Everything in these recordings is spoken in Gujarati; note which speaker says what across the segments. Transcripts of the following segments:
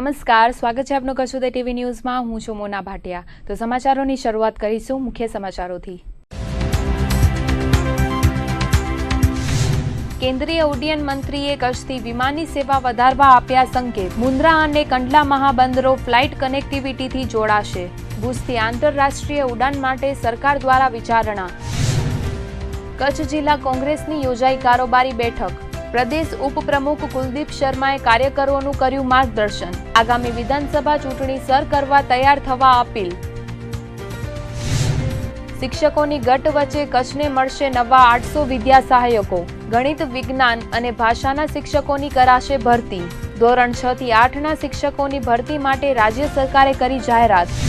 Speaker 1: નમસ્કાર, સ્વાગત છે આપનું કચ્છ ઉદય ટીવી ન્યૂઝમાં। હું છું મોના ભાટિયા। તો સમાચારોની શરૂઆત કરીશું મુખ્ય સમાચારોથી। કેન્દ્રીય ઉડ્ડયન મંત્રીએ કચ્છથી વિમાની સેવા વધારવા આપ્યા સંકેત। મુન્દ્રા અને કંડલા મહાબંદરો ફ્લાઇટ કનેક્ટિવિટીથી જોડાશે। ભુજથી આંતરરાષ્ટ્રીય ઉડાન માટે સરકાર દ્વારા વિચારણા। કચ્છ જિલ્લા કોંગ્રેસની યોજાઈ કારોબારી બેઠક। પ્રદેશ ઉપપ્રમુખ કુલદીપ શર્માએ કાર્યકરોનું કર્યું માર્ગદર્શન। આગામી વિધાનસભા ચૂંટણી સર કરવા તૈયાર થવા અપીલ। શિક્ષકોની ગટ વચ્ચે કચ્છને મળશે નવા 800 વિદ્યા સહાયકો। ગણિત, વિજ્ઞાન અને ભાષાના શિક્ષકોની કરાશે ભરતી। ધોરણ 6 થી 8ના શિક્ષકોની ભરતી માટે રાજ્ય સરકારે કરી જાહેરાત।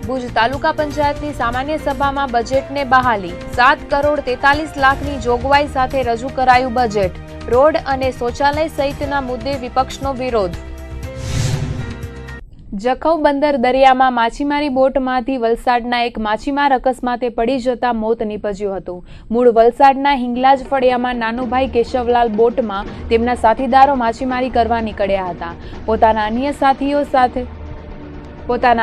Speaker 1: ભુજ તાલુકા પંચાયતની સામાન્ય સભામાં બજેટને બહાલી। 7 કરોડ 43 લાખની જોગવાઈ સાથે રજૂ કરાયું બજેટ। રોડ અને શૌચાલય સહિતના મુદ્દે વિપક્ષનો વિરોધ। જખૌ બંદર દરિયામાં માછીમારી બોટમાંથી વલસાડના એક માછીમાર અકસ્માતે પડી જતા મોત નીપજ્યું હતું। મૂળ વલસાડના હિંગલાજ ફળિયામાં નાનુભાઈ કેશવલાલ બોટમાં તેમના સાથીદારો માછીમારી કરવા નીકળ્યા હતા। પોતાના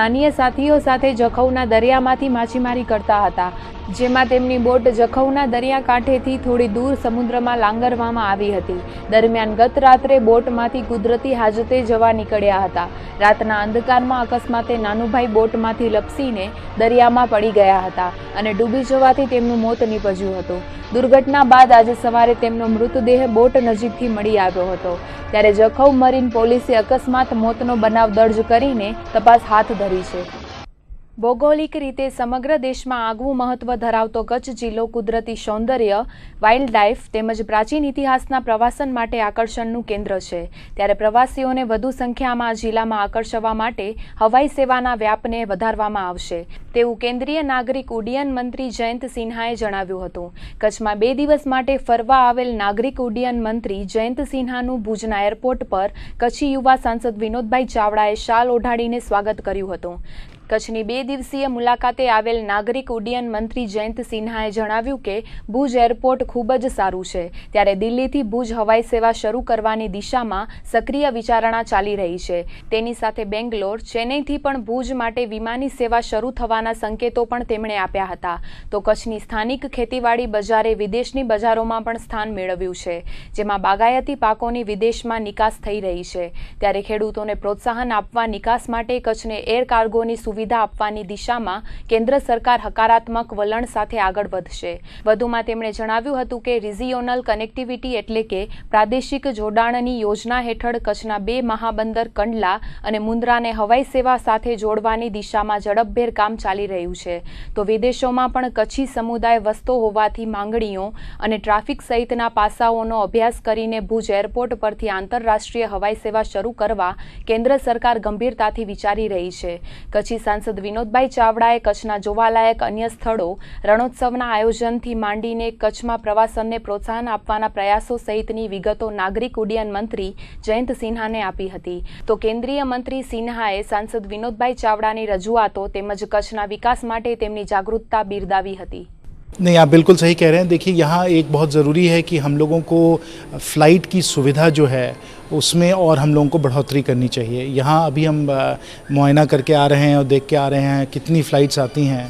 Speaker 1: અન્ય સાથીઓ સાથે જખૌના દરિયામાંથી માછીમારી કરતા હતા, જેમાં તેમની બોટ જખૌના દરિયાકાંઠેથી થોડી દૂર સમુદ્રમાં લાંગરવામાં આવી હતી। દરમિયાન ગત રાત્રે બોટમાંથી કુદરતી હાજતે જવા નીકળ્યા હતા। રાતના અંધકારમાં અકસ્માતે નાનુભાઈ બોટમાંથી લપસીને દરિયામાં પડી ગયા હતા અને ડૂબી જવાથી તેમનું મોત નીપજ્યું હતું। દુર્ઘટના બાદ આજે સવારે તેમનો મૃતદેહ બોટ નજીકથી મળી આવ્યો હતો। ત્યારે જખૌ મરીન પોલીસે અકસ્માત મોતનો બનાવ દર્જ કરીને તપાસ હાથ ધરી છે। ભૌગોલિક રીતે સમગ્ર દેશમાં આગવું મહત્વ ધરાવતો કચ્છ જિલ્લો કુદરતી સૌંદર્ય, વાઇલ્ડ લાઇફ તેમજ પ્રાચીન ઇતિહાસના પ્રવાસન માટે આકર્ષણનું કેન્દ્ર છે। ત્યારે પ્રવાસીઓને વધુ સંખ્યામાં જિલ્લામાં આકર્ષવા માટે હવાઈ સેવાના વ્યાપને વધારવામાં આવશે, તેવું કેન્દ્રીય નાગરિક ઉડ્ડયન મંત્રી જયંત સિન્હાએ જણાવ્યું હતું। કચ્છમાં 2 દિવસ માટે ફરવા આવેલ નાગરિક ઉડ્ડયન મંત્રી જયંત સિન્હાનું ભુજના એરપોર્ટ પર કચ્છી યુવા સાંસદ વિનોદભાઈ ચાવડાએ શાલ ઓઢાડીને સ્વાગત કર્યું હતું। કચ્છની 2 દિવસીય મુલાકાતે આવેલ નાગરિક ઉડ્ડયન મંત્રી જયંત સિન્હાએ જણાવ્યું કે ભુજ એરપોર્ટ ખૂબ જ સારું છે। ત્યારે દિલ્હીથી ભુજ હવાઈ સેવા શરૂ કરવાની દિશામાં સક્રિય વિચારણા ચાલી રહી છે। તેની સાથે બેંગ્લોર, ચેન્નઈથી પણ ભુજ માટે વિમાની સેવા શરૂ થવાના સંકેતો પણ તેમણે આપ્યા હતા। તો કચ્છની સ્થાનિક ખેતીવાડી બજારે વિદેશની બજારોમાં પણ સ્થાન મેળવ્યું છે, જેમાં બાગાયતી પાકોની વિદેશમાં નિકાસ થઈ રહી છે। ત્યારે ખેડૂતોને પ્રોત્સાહન આપવા નિકાસ માટે કચ્છને એર કાર્ગોની સુવિધા આપવાની દિશામાં કેન્દ્ર સરકાર હકારાત્મક વલણ સાથે આગળ વધશે। વધુમાં તેમણે જણાવ્યું હતું કે રિજિયોનલ કનેક્ટિવિટી એટલે કે પ્રાદેશિક જોડાણની યોજના હેઠળ કચ્છના 2 મહાબંદર કંડલા અને મુન્દ્રાને હવાઈ સેવા સાથે જોડવાની દિશામાં ઝડપભેર કામ ચાલી રહ્યું છે। તો વિદેશોમાં પણ કચ્છી સમુદાય વસતો હોવાથી માંગણીઓ અને ટ્રાફિક સહિતના પાસાઓનો અભ્યાસ કરીને ભુજ એરપોર્ટ પરથી આંતરરાષ્ટ્રીય હવાઈ સેવા શરૂ કરવા કેન્દ્ર સરકાર ગંભીરતાથી વિચારી રહી છે। કચ્છી સાંસદ વિનોદભાઈ ચાવડાએ કચ્છના જોવાલાયક અન્ય સ્થળો, રણોત્સવના આયોજનથી માંડીને કચ્છમાં પ્રવાસનને પ્રોત્સાહન આપવાના પ્રયાસો સહિતની વિગતો નાગરિક ઉડ્ડયન મંત્રી જયંત સિન્હાને આપી હતી। તો કેન્દ્રીય મંત્રી સિન્હાએ સાંસદ વિનોદભાઈ ચાવડાની રજૂઆતો તેમજ કચ્છના વિકાસ માટે તેમની જાગૃતતા બિરદાવી હતી।
Speaker 2: नहीं, आप बिल्कुल सही कह रहे हैं। देखिए, यहाँ एक बहुत ज़रूरी है कि हम लोगों को फ़्लाइट की सुविधा जो है उसमें और हम लोगों को बढ़ोतरी करनी चाहिए। यहाँ अभी हम मुआयना करके आ रहे हैं और देख के आ रहे हैं कितनी फ़्लाइट्स आती हैं।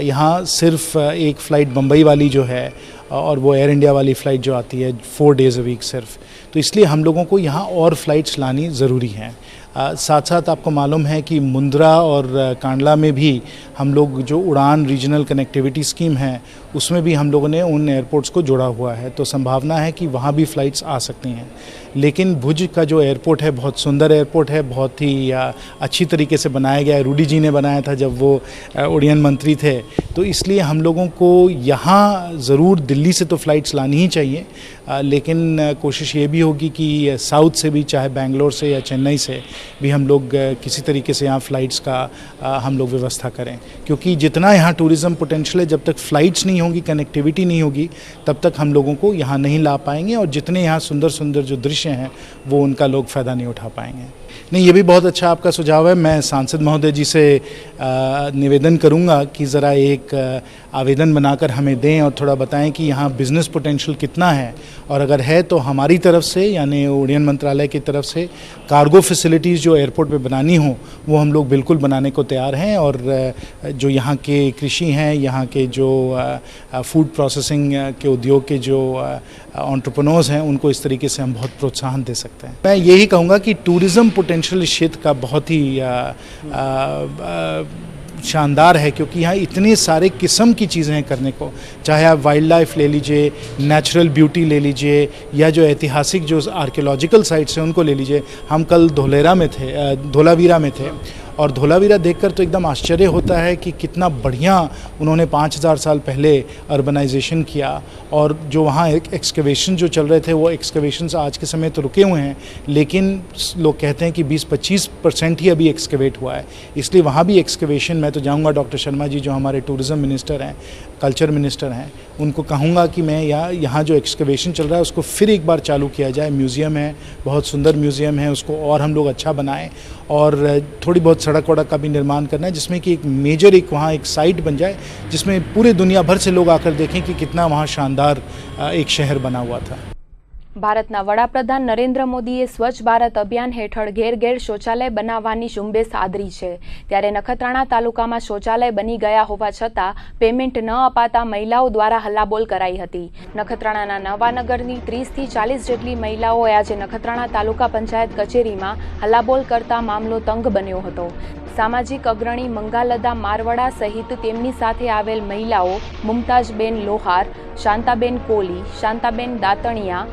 Speaker 2: यहाँ सिर्फ एक फ़्लाइट बम्बई वाली जो है और वो एयर इंडिया वाली फ़्लाइट जो आती है 4 डेज़ अ वीक सिर्फ, तो इसलिए हम लोगों को यहाँ और फ़्लाइट्स लानी ज़रूरी हैं। साथ साथ आपको मालूम है कि मुंद्रा और कांडला में भी हम लोग जो उड़ान रीजनल कनेक्टिविटी स्कीम है उसमें भी हम लोगों ने उन एयरपोर्ट्स को जोड़ा हुआ है। तो संभावना है कि वहाँ भी फ़्लाइट्स आ सकती हैं। लेकिन भुज का जो एयरपोर्ट है बहुत सुंदर एयरपोर्ट है, बहुत ही अच्छी तरीके से बनाया गया है। रूडी जी ने बनाया था जब वो उड़्डयन मंत्री थे। तो इसलिए हम लोगों को यहाँ ज़रूर दिल्ली से तो फ़्लाइट्स लानी ही चाहिए, लेकिन कोशिश ये भी होगी कि साउथ से भी, चाहे बेंगलोर से या चेन्नई से भी हम लोग किसी तरीके से यहाँ फ़्लाइट्स का हम लोग व्यवस्था करें। क्योंकि जितना यहाँ टूरिज़्म पोटेंशियल है, जब तक फ़्लाइट्स नहीं होंगी, कनेक्टिविटी नहीं होगी, तब तक हम लोगों को यहाँ नहीं ला पाएंगे और जितने यहाँ सुंदर सुंदर जो दृश्य हैं वो उनका लोग फ़ायदा नहीं उठा पाएंगे। नहीं, ये भी बहुत अच्छा आपका सुझाव है। मैं सांसद महोदय जी से निवेदन करूंगा कि ज़रा एक आवेदन बनाकर हमें दें और थोड़ा बताएं कि यहाँ बिज़नेस पोटेंशियल कितना है, और अगर है तो हमारी तरफ से यानी उड्डयन मंत्रालय की तरफ से कार्गो फैसिलिटीज़ जो एयरपोर्ट पे बनानी हो वो हम लोग बिल्कुल बनाने को तैयार हैं। और जो यहाँ के कृषि हैं, यहाँ के जो फूड प्रोसेसिंग के उद्योग के जो एंटरप्रेन्योर्स हैं उनको इस तरीके से हम बहुत प्रोत्साहन दे सकते हैं। मैं यही कहूँगा कि टूरिज़्म पोटेंशियल इस क्षेत्र का बहुत ही शानदार है, क्योंकि यहाँ इतने सारे किस्म की चीज़ें हैं करने को, चाहे आप वाइल्ड लाइफ ले लीजिए, नेचुरल ब्यूटी ले लीजिए, या जो ऐतिहासिक जो आर्कियोलॉजिकल साइट्स हैं उनको ले लीजिए। हम कल धोलावीरा में थे और धोलावीरा देखकर तो एकदम आश्चर्य होता है कि कितना बढ़िया उन्होंने 5000 साल पहले अर्बनाइजेशन किया। और जो वहाँ एक्सकवेशन जो चल रहे थे वो एक्सकवेशंस आज के समय तो रुके हुए हैं, लेकिन लोग कहते हैं कि 20-25% ही अभी एक्सकवेट हुआ है। इसलिए वहाँ भी एक्सकवेशन, मैं तो जाऊँगा डॉक्टर शर्मा जी जो हमारे टूरिज़्म मिनिस्टर हैं, कल्चर मिनिस्टर हैं, उनको कहूँगा कि मैं यहाँ जो एक्सकवेशन चल रहा है उसको फिर एक बार चालू किया जाए। म्यूज़ियम है, बहुत सुंदर म्यूज़ियम है, उसको और हम लोग अच्छा बनाएं। और थोड़ी बहुत सड़क वड़क का भी निर्माण करना है, जिसमें कि एक मेजर वहाँ एक साइट बन जाए जिसमें पूरे दुनिया भर से लोग आकर देखें कि कितना वहाँ शानदार एक शहर बना हुआ था।
Speaker 1: ભારતના વડાપ્રધાન નરેન્દ્ર મોદીએ સ્વચ્છ ભારત અભિયાન હેઠળ ઘેર ઘેર શૌચાલય બનાવવાની ઝુંબેશ આદરી છે, ત્યારે નખત્રાણા તાલુકામાં શૌચાલય બની ગયા હોવા છતાં પેમેન્ટ ન અપાતા મહિલાઓ દ્વારા હલ્લાબોલ કરાઈ હતી। નખત્રાણાના નવાનગરની 30થી 40 જેટલી મહિલાઓએ આજે નખત્રાણા તાલુકા પંચાયત કચેરીમાં હલ્લાબોલ કરતા મામલો તંગ બન્યો હતો। સામાજિક અગ્રણી મંગાલદા મારવાડા સહિત તેમની સાથે આવેલ મહિલાઓ મુમતાજબેન લોહાર, શાંતાબેન કોલી, શાંતાબેન દાતણિયા,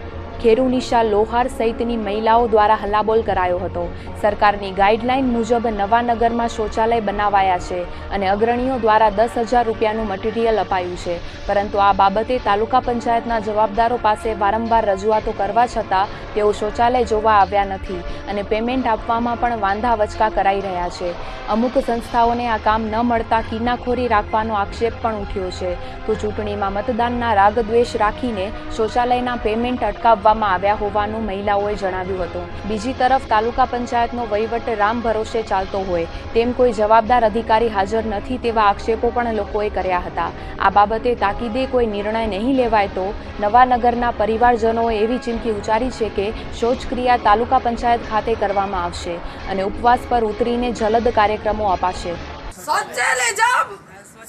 Speaker 1: ખેરુનિશા લોહાર સહિતની મહિલાઓ દ્વારા હલ્લાબોલ કરાયો હતો। સરકારની ગાઈડલાઈન મુજબ નવાનગરમાં શૌચાલય બનાવાયા છે અને અગ્રણીઓ દ્વારા 10,000 રૂપિયાનું મટીરિયલ અપાયું છે, પરંતુ આ બાબતે તાલુકા પંચાયતના જવાબદારો પાસે વારંવાર રજૂઆતો કરવા છતાં તેઓ શૌચાલય જોવા આવ્યા નથી અને પેમેન્ટ આપવામાં પણ વાંધા વચકા કરાઈ રહ્યા છે। અમુક સંસ્થાઓને આ કામ ન મળતા કિનાખોરી રાખવાનો આક્ષેપ પણ ઉઠ્યો છે, તો ચૂંટણીમાં मतदानना राग द्वेष राखीने शौचालयना पेमेंट अटकाववामां आव्या होवानुं महिलाओए जणाव्युं हतुं। बीजी तरफ तालुका पंचायतनो वहीवट राम भरोसे चालतो होय तेम कोई जवाबदार अधिकारी हाजर नथी तेवा आक्षेपो पण लोकोए कर्या हता। आ बाबते ताकीदे कोई निर्णय नहीं लेवाय तो नवानगरना परिवारजनोए एवी चीमकी उच्चारी छे के शौचक्रिया तालुका पंचायत खाते करवामां आवशे अने उपवास पर उतरीने जलद कार्यक्रमो अपाशे।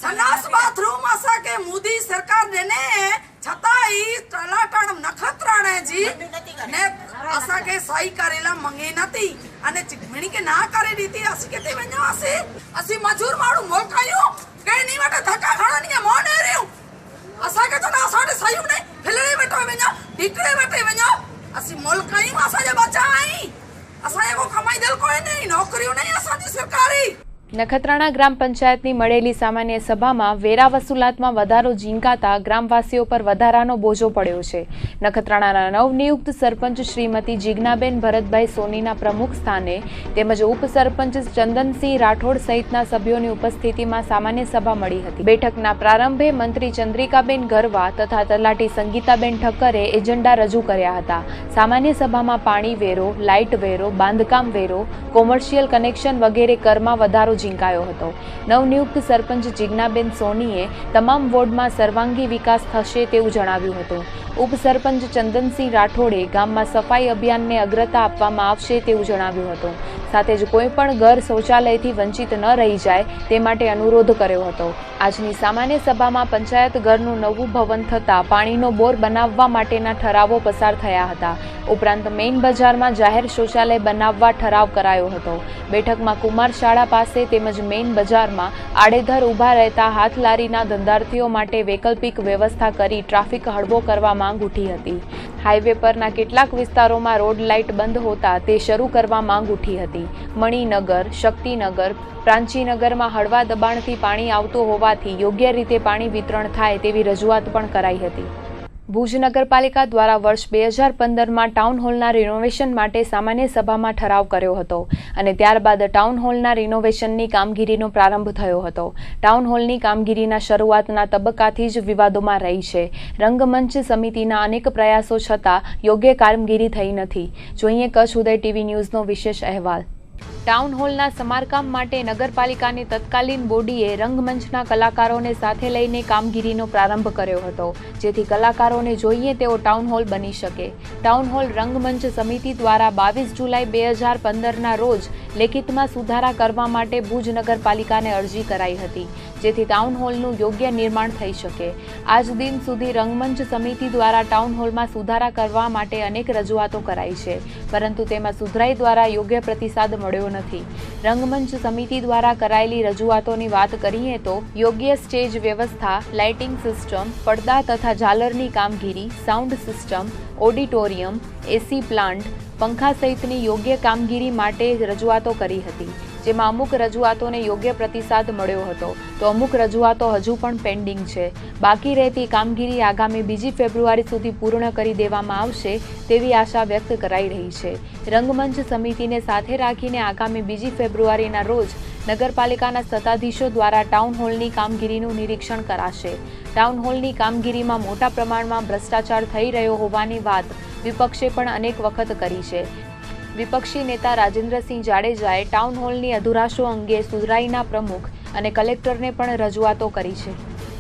Speaker 3: संडास बाथरूम असा के मोदी सरकार ने छताई टलाटण नखत्राणे जी ने असा के सही करेला मंगे नती अने चिकमणी के ना करे रीति असी के ते वणो असी मजूर माडू मोलकायो के नी वटे धक्का खाना नी मोने रियो असा के तो ना साडे सही ने फिलरे वटो वणो टिकड़े वटे वणो असी मोलकायो असा जे बचाई असा एगो कमाई दल कोई नहीं नौकरियों नहीं असा दी सरकारी।
Speaker 1: નખત્રાણા ગ્રામ પંચાયતની મળેલી સામાન્ય સભામાં વેરા વસૂલાતમાં વધારો ઝીંકાતા ગ્રામવાસીઓ પર વધારાનો બોજો પડ્યો છે। નખત્રાણાના નવનિયુક્ત સરપંચ શ્રીમતી જીજ્ઞાબેન ભરતભાઈ સોનીના પ્રમુખ સ્થાને તેમજ ઉપસરપંચ ચંદનસિંહ રાઠોડ સહિતના સભ્યોની ઉપસ્થિતિમાં સામાન્ય સભા મળી હતી। બેઠકના પ્રારંભે મંત્રી ચંદ્રિકાબેન ગરવા તથા તલાટી સંગીતાબેન ઠક્કરે એજન્ડા રજૂ કર્યા હતા। સામાન્ય સભામાં પાણી વેરો, લાઇટ વેરો, બાંધકામ વેરો, કોમર્શિયલ કનેક્શન વગેરે કરમાં વધારો ઝીંકાયો હતો। નવનિયુક્ત સરપંચ જીજ્ઞાબેન સોનીએ તમામ વોર્ડમાં સર્વાંગી વિકાસ થશે તેવું જણાવ્યું હતું। ઉપસરપંચ ચંદનસિંહ રાઠોડે ગામમાં સફાઈ અભિયાનને અગ્રતા આપવામાં આવશે તેવું જણાવ્યું હતું। સાથે જ કોઈ પણ ઘર શૌચાલયથી વંચિત ન રહી જાય તે માટે અનુરોધ કર્યો હતો। આજની સામાન્ય સભામાં પંચાયત ઘરનું નવું ભવન થતા પાણીનો બોર બનાવવા માટેના ઠરાવો પસાર થયા હતા। ઉપરાંત મેઇન બજારમાં જાહેર શૌચાલય બનાવવા ઠરાવ કરાયો હતો। બેઠકમાં કુમાર શાળા પાસે તેમજ મેઇન બજારમાં આડેધર ઊભા રહેતા હાથલારીના ધંધાર્થીઓ માટે વૈકલ્પિક વ્યવસ્થા કરી ટ્રાફિક હળવો કરવા માંગ ઉઠી હતી। હાઈવે પરના કેટલાક વિસ્તારોમાં રોડ લાઇટ બંધ હોતા તે શરૂ કરવા માંગ ઉઠી હતી। મણિનગર, શક્તિનગર, પ્રાંચીનગરમાં હળવા દબાણથી પાણી આવતું હોવાથી યોગ્ય રીતે પાણી વિતરણ થાય તેવી રજૂઆત પણ કરાઈ હતી। ભુજ નગરપાલિકા દ્વારા વર્ષ 2015માં ટાઉન હોલના રિનોવેશન માટે સામાન્ય સભામાં ઠરાવ કર્યો હતો અને ત્યારબાદ ટાઉન હોલના રિનોવેશનની કામગીરીનો પ્રારંભ થયો હતો। ટાઉન હોલની કામગીરીના શરૂઆતના તબક્કાથી જ વિવાદોમાં રહી છે। રંગમંચ સમિતિના અનેક પ્રયાસો છતાં યોગ્ય કામગીરી થઈ નથી। જોઈએ કચ્છ ઉદય ટીવી ન્યૂઝનો વિશેષ અહેવાલ। ટાઉન હોલના સમારકામ માટે નગરપાલિકાની તત્કાલીન બોડીએ રંગમંચના કલાકારોને સાથે લઈને કામગીરીનો પ્રારંભ કર્યો હતો, જેથી કલાકારોને જોઈએ તેવો ટાઉન હોલ બની શકે. ટાઉન હોલ રંગમંચ સમિતિ દ્વારા 22 જુલાઈ 2015ના રોજ લેખિતમાં સુધારા કરવા માટે ભુજ નગરપાલિકાને અરજી કરાઈ હતી, જેથી ટાઉન હોલનું યોગ્ય નિર્માણ થઈ શકે. આજ દિન સુધી રંગમંચ સમિતિ દ્વારા ટાઉન હોલમાં સુધારા કરવા માટે અનેક રજૂઆતો કરાઈ છે, પરંતુ તેમાં સુધરાઈ દ્વારા યોગ્ય પ્રતિસાદ મળ્યો નથી. રંગમંચ સમિતિ દ્વારા કરાયેલી રજૂઆતોની વાત કરીએ તો યોગ્ય સ્ટેજ વ્યવસ્થા, લાઇટિંગ સિસ્ટમ, પડદા તથા ઝાલરની કામગીરી, સાઉન્ડ સિસ્ટમ, ઓડિટોરિયમ, એસી પ્લાન્ટ, પંખા સહિતની યોગ્ય કામગીરી માટે રજૂઆતો કરી હતી, જેમાં અમુક રજૂઆતોને યોગ્ય પ્રતિસાદ મળ્યો હતો તો અમુક રજૂઆતો હજુ પણ પેન્ડિંગ છે. બાકી રહેતી કામગીરી આગામી 2 ફેબ્રુઆરી સુધી પૂર્ણ કરી દેવામાં આવશે તેવી આશા વ્યક્ત કરાઈ રહી છે. રંગમંચ સમિતિને સાથે રાખીને આગામી 2 ફેબ્રુઆરીના રોજ નગરપાલિકાના સત્તાધીશો દ્વારા ટાઉન હોલની કામગીરીનું નિરીક્ષણ કરાશે. ટાઉન હોલની કામગીરીમાં મોટા પ્રમાણમાં ભ્રષ્ટાચાર થઈ રહ્યો હોવાની વાત વિપક્ષે પણ અનેક વખત કરી છે. વિપક્ષી નેતા રાજેન્દ્રસિંહ જાડેજાએ ટાઉન હોલની અધુરાશો અંગે સુધરાઈના પ્રમુખ અને કલેક્ટરને પણ રજૂઆતો કરી છે.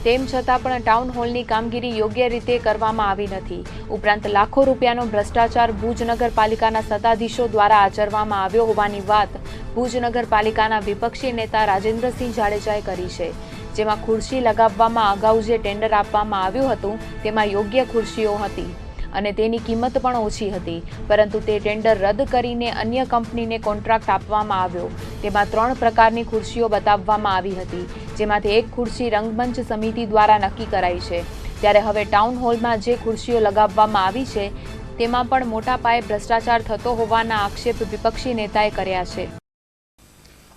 Speaker 1: તેમ છતાં પણ ટાઉન હોલની કામગીરી યોગ્ય રીતે કરવામાં આવી નથી. ઉપરાંત લાખો રૂપિયાનો ભ્રષ્ટાચાર ભુજ નગરપાલિકાના સત્તાધીશો દ્વારા આચરવામાં આવ્યો હોવાની વાત ભુજ નગરપાલિકાના વિપક્ષી નેતા રાજેન્દ્રસિંહ જાડેજાએ કરી છે, જેમાં ખુરશી લગાવવામાં અગાઉ જે ટેન્ડર આપવામાં આવ્યું હતું તેમાં યોગ્ય ખુરશીઓ હતી અને તેની કિંમત પણ ઓછી હતી, પરંતુ તે ટેન્ડર રદ કરીને અન્ય કંપનીને કોન્ટ્રાક્ટ આપવામાં આવ્યો. તેમાં 3 પ્રકારની ખુરશીઓ બતાવવામાં આવી હતી, જેમાંથી એક ખુરશી રંગમંચ સમિતિ દ્વારા નક્કી કરાઈ છે. ત્યારે હવે ટાઉન હોલમાં જે ખુરશીઓ લગાવવામાં આવી છે તેમાં પણ મોટા પાયે ભ્રષ્ટાચાર થતો હોવાના આક્ષેપ વિપક્ષી નેતાએ કર્યા છે.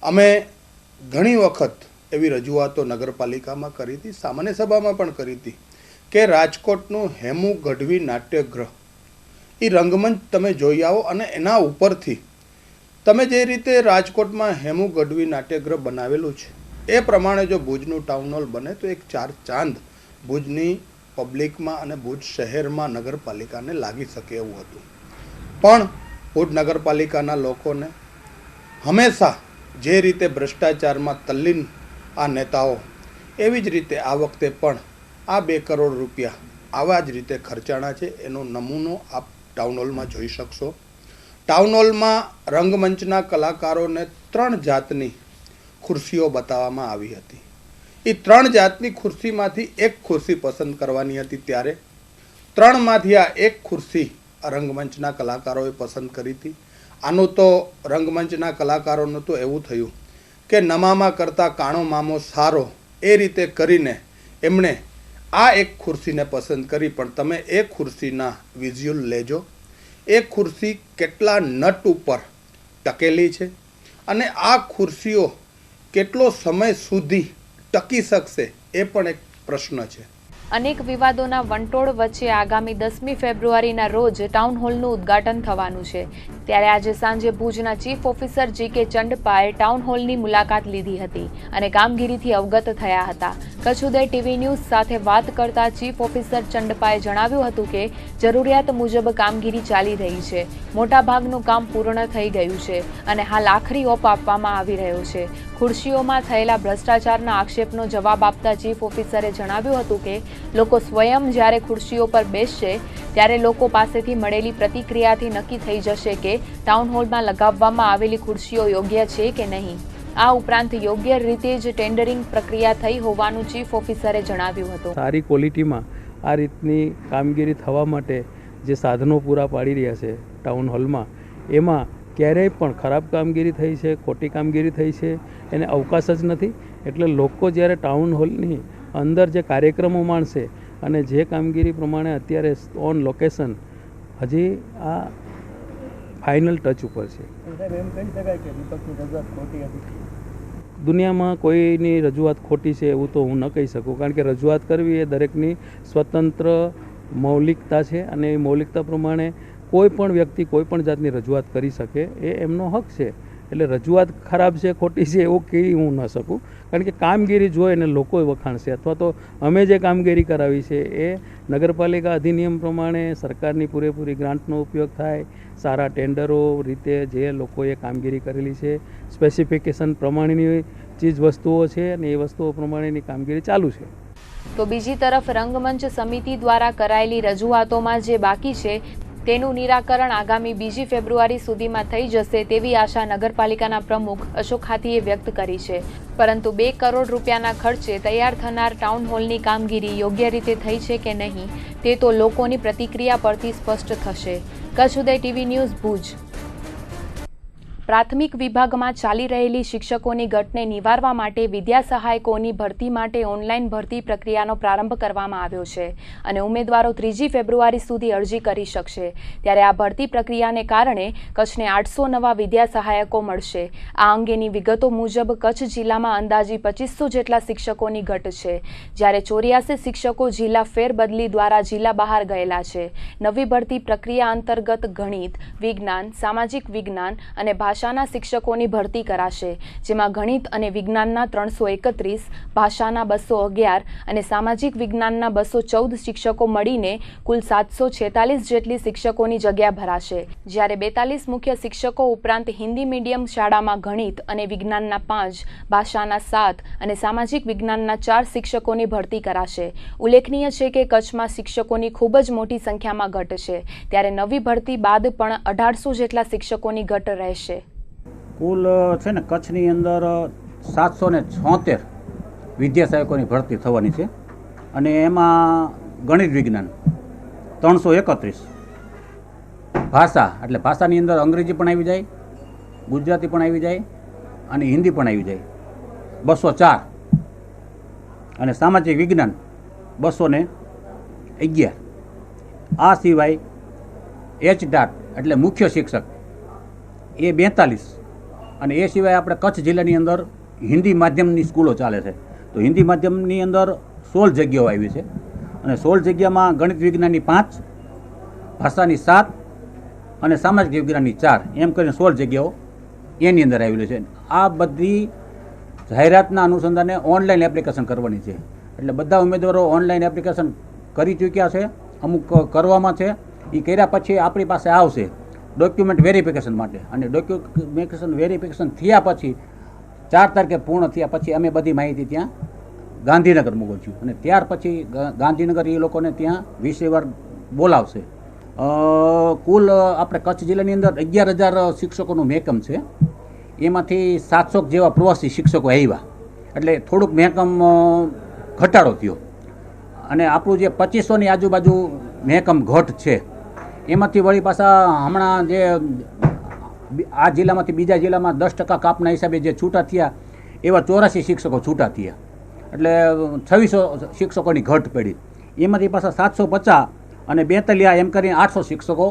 Speaker 4: અમે ઘણી વખત એવી રજૂઆતો નગરપાલિકામાં કરી હતી, સામાન્ય સભામાં પણ કરી હતી કે રાજકોટનું હેમુ ગઢવી નાટ્યગૃહ એ રંગમંચ તમે જોઈ આવો અને એના ઉપરથી તમે જે રીતે રાજકોટમાં હેમુ ગઢવી નાટ્યગૃહ બનાવેલું છે એ પ્રમાણે જો ભુજનું ટાઉન હોલ બને તો એક 4 ચાંદ ભુજની પબ્લિકમાં અને ભુજ શહેરમાં નગરપાલિકાને લાગી શકે એવું હતું. પણ ભુજ નગરપાલિકાના લોકોને હંમેશા જે રીતે ભ્રષ્ટાચારમાં તલ્લીન આ નેતાઓ, એવી જ રીતે આ વખતે પણ આ 2 કરોડ રૂપિયા આવા જ રીતે ખર્ચાણા છે. એનો નમૂનો આપ ટાઉન હોલમાં જોઈ શકશો. ટાઉન હોલમાં રંગમંચના કલાકારોને 3 જાતની ખુરશીઓ બતાવવામાં આવી હતી. એ 3 જાતની ખુરશીમાંથી એક ખુરશી પસંદ કરવાની હતી. ત્યારે 3માંથી આ એક ખુરશી રંગમંચના કલાકારોએ પસંદ કરી હતી. આનું તો રંગમંચના કલાકારોનું તો એવું થયું કે નમામા કરતાં કાણો મામો સારો એ રીતે કરીને એમણે આ એક ખુરશીને પસંદ કરી. પણ તમે એ ખુરશીના વિઝ્યુઅલ લેજો. એ ખુરશી કેટલા નટ ઉપર ટકેલી છે અને આ ખુરશીઓ કેટલો સમય સુધી ટકી શકશે એ પણ એક પ્રશ્ન છે.
Speaker 1: અનેક વિવાદોના વંટોળ વચ્ચે આગામી 10મી ફેબ્રુઆરીના રોજ ટાઉન હોલનું ઉદ્ઘાટન થવાનું છે. ત્યારે આજે સાંજે ભુજના ચીફ ઓફિસર જી.કે. ચંડપાએ ટાઉન હોલની મુલાકાત લીધી હતી અને કામગીરીથી અવગત થયા હતા. કચ્છ ઉદય ટીવી ન્યૂઝ સાથે વાત કરતા ચીફ ઓફિસર ચંડપાએ જણાવ્યું હતું કે જરૂરિયાત મુજબ કામગીરી ચાલી રહી છે. મોટાભાગનું કામ પૂર્ણ થઈ ગયું છે અને હાલ આખરી ઓપ આપવામાં આવી રહ્યો છે. ખુરશીઓમાં થયેલા ભ્રષ્ટાચારના આક્ષેપનો જવાબ આપતા ચીફ ઓફિસરે જણાવ્યું હતું કે લોકો સ્વયં જ્યારે ખુરશીઓ પર બેસશે ત્યારે લોકો પાસેથી મળેલી પ્રતિક્રિયાથી નક્કી થઈ જશે કે ટાઉન હોલમાં લગાવવામાં આવેલી ખુરશીઓ યોગ્ય છે કે નહીં. આ ઉપરાંત યોગ્ય રીતે જ ટેન્ડરિંગ પ્રક્રિયા થઈ હોવાનું ચીફ ઓફિસરે જણાવ્યું હતું.
Speaker 5: સારી ક્વોલિટીમાં આ રીતની કામગીરી થવા માટે જે સાધનો પૂરા પાડી રહ્યા છે ટાઉન હોલમાં, એમાં ક્યારેય પણ ખરાબ કામગીરી થઈ છે, ખોટી કામગીરી થઈ છે, એને અવકાશ જ નથી. એટલે લોકો જ્યારે ટાઉન હોલની અંદર જે કાર્યક્રમો માણશે અને જે કામગીરી પ્રમાણે અત્યારે ઓન લોકેશન હજી આ ફાઇનલ ટચ ઉપર છે. દુનિયામાં કોઈની રજૂઆત ખોટી છે એવું તો હું ન કહી શકું, કારણ કે રજૂઆત કરવી એ દરેકની સ્વતંત્ર મૌલિકતા છે અને એ મૌલિકતા પ્રમાણે કોઈ પણ વ્યક્તિ કોઈ પણ જાતની રજૂઆત કરી શકે, એ એમનો હક છે. એટલે રજૂઆત ખરાબ છે, ખોટી છે એવું કહી હું ન શકું, કારણ કે કામગીરી જોઈને લોકો વખાણશે, અથવા તો અમે જે કામગીરી કરાવી છે એ નગરપાલિકા અધિનિયમ પ્રમાણે સરકારની પૂરેપૂરી ગ્રાન્ટનો ઉપયોગ થાય, સારા ટેન્ડરો રીતે જે લોકોએ કામગીરી કરેલી છે, સ્પેસિફિકેશન પ્રમાણેની ચીજ વસ્તુઓ છે અને એ વસ્તુઓ પ્રમાણેની કામગીરી ચાલુ છે.
Speaker 1: તો બીજી તરફ રંગમંચ સમિતિ દ્વારા કરાયેલી રજૂઆતોમાં જે બાકી છે તેનું નિરાકરણ આગામી 2 ફેબ્રુઆરી સુધીમાં થઈ જશે તેવી આશા નગરપાલિકાના પ્રમુખ અશોક હાથીએ વ્યક્ત કરી છે. પરંતુ 2 કરોડ રૂપિયાના ખર્ચે તૈયાર થનાર ટાઉન હોલની કામગીરી યોગ્ય રીતે થઈ છે કે નહીં તે તો લોકોની પ્રતિક્રિયા પરથી સ્પષ્ટ થશે. કચ્છ ઉદય ટીવી ન્યૂઝ ભુજ. પ્રાથમિક વિભાગમાં ચાલી રહેલી શિક્ષકોની ઘટને નિવારવા માટે વિદ્યા સહાયકોની ભરતી માટે ઓનલાઈન ભરતી પ્રક્રિયાનો પ્રારંભ કરવામાં આવ્યો છે અને ઉમેદવારો 3 ફેબ્રુઆરી સુધી અરજી કરી શકશે. ત્યારે આ ભરતી પ્રક્રિયાને કારણે કચ્છને 800 નવા વિદ્યા સહાયકો મળશે. આ અંગેની વિગતો મુજબ કચ્છ જિલ્લામાં અંદાજી 2500 જેટલા શિક્ષકોની ઘટ છે, જ્યારે 84 શિક્ષકો જિલ્લા ફેરબદલી દ્વારા જિલ્લા બહાર ગયેલા છે. નવી ભરતી પ્રક્રિયા અંતર્ગત ગણિત, વિજ્ઞાન, સામાજિક વિજ્ઞાન અને ભાષાના શિક્ષકોની ભરતી કરાશે, જેમાં ગણિત અને વિજ્ઞાનના 331, ભાષાના 211 અને સામાજિક વિજ્ઞાનના 214 શિક્ષકો મળીને કુલ 746 જેટલી શિક્ષકોની જગ્યા ભરાશે. જ્યારે 42 મુખ્ય શિક્ષકો ઉપરાંત હિન્દી મીડિયમ શાળામાં ગણિત અને વિજ્ઞાનના 5, ભાષાના 7 અને સામાજિક વિજ્ઞાનના 4 શિક્ષકોની ભરતી કરાશે. ઉલ્લેખનીય છે કે કચ્છમાં શિક્ષકોની ખૂબ જ મોટી સંખ્યામાં ઘટ છે, ત્યારે નવી ભરતી બાદ પણ 1800 જેટલા શિક્ષકોની ઘટ રહેશે.
Speaker 6: કુલ છે ને કચ્છની અંદર 776 વિદ્યા સહાયકોની ભરતી થવાની છે અને એમાં ગણિત વિજ્ઞાન 331, ભાષા એટલે ભાષાની અંદર અંગ્રેજી પણ આવી જાય, ગુજરાતી પણ આવી જાય અને હિન્દી પણ આવી જાય 204 અને સામાજિક વિજ્ઞાન 211. આ સિવાય HDAT એટલે મુખ્ય શિક્ષક એ 42 અને એ સિવાય આપણે કચ્છ જિલ્લાની અંદર હિન્દી માધ્યમની સ્કૂલો ચાલે છે, તો હિન્દી માધ્યમની અંદર 16 જગ્યાઓ આવી છે અને 16 જગ્યામાં ગણિત વિજ્ઞાનની 5, ભાષાની 7 અને સામાજિક વિજ્ઞાનની 4, એમ કરીને 16 જગ્યાઓ એની અંદર આવેલી છે. આ બધી જાહેરાતના અનુસંધાને ઓનલાઈન એપ્લિકેશન કરવાની છે, એટલે બધા ઉમેદવારો ઓનલાઈન એપ્લિકેશન કરી ચૂક્યા છે, અમુક કરવામાં છે. એ કર્યા પછી આપણી પાસે આવશે ડોક્યુમેન્ટ વેરિફિકેશન માટે અને ડોક્યુમેન્ટેશન વેરિફિકેશન થયા પછી 4 તારીખે પૂર્ણ થયા પછી અમે બધી માહિતી ત્યાં ગાંધીનગર મોકલશું અને ત્યાર પછી ગાંધીનગર એ લોકોને ત્યાં વિષયવાર બોલાવશે. કુલ આપણે કચ્છ જિલ્લાની અંદર 11,000 શિક્ષકોનું મહેકમ છે, એમાંથી 700 જેવા પ્રવાસી શિક્ષકો આવ્યા એટલે થોડુંક મહેકમ ઘટાડો થયો અને આપણું જે 2500ની આજુબાજુ મહેકમ ઘટ છે એમાંથી વળી પાછા હમણાં જે આ જિલ્લામાંથી બીજા જિલ્લામાં 10% કાપના હિસાબે જે છૂટા થયા એવા 84 શિક્ષકો છૂટા થયા એટલે 2600 શિક્ષકોની ઘટ પડી. એમાંથી પાછા 750 અને 42 એમ કરીને 800 શિક્ષકો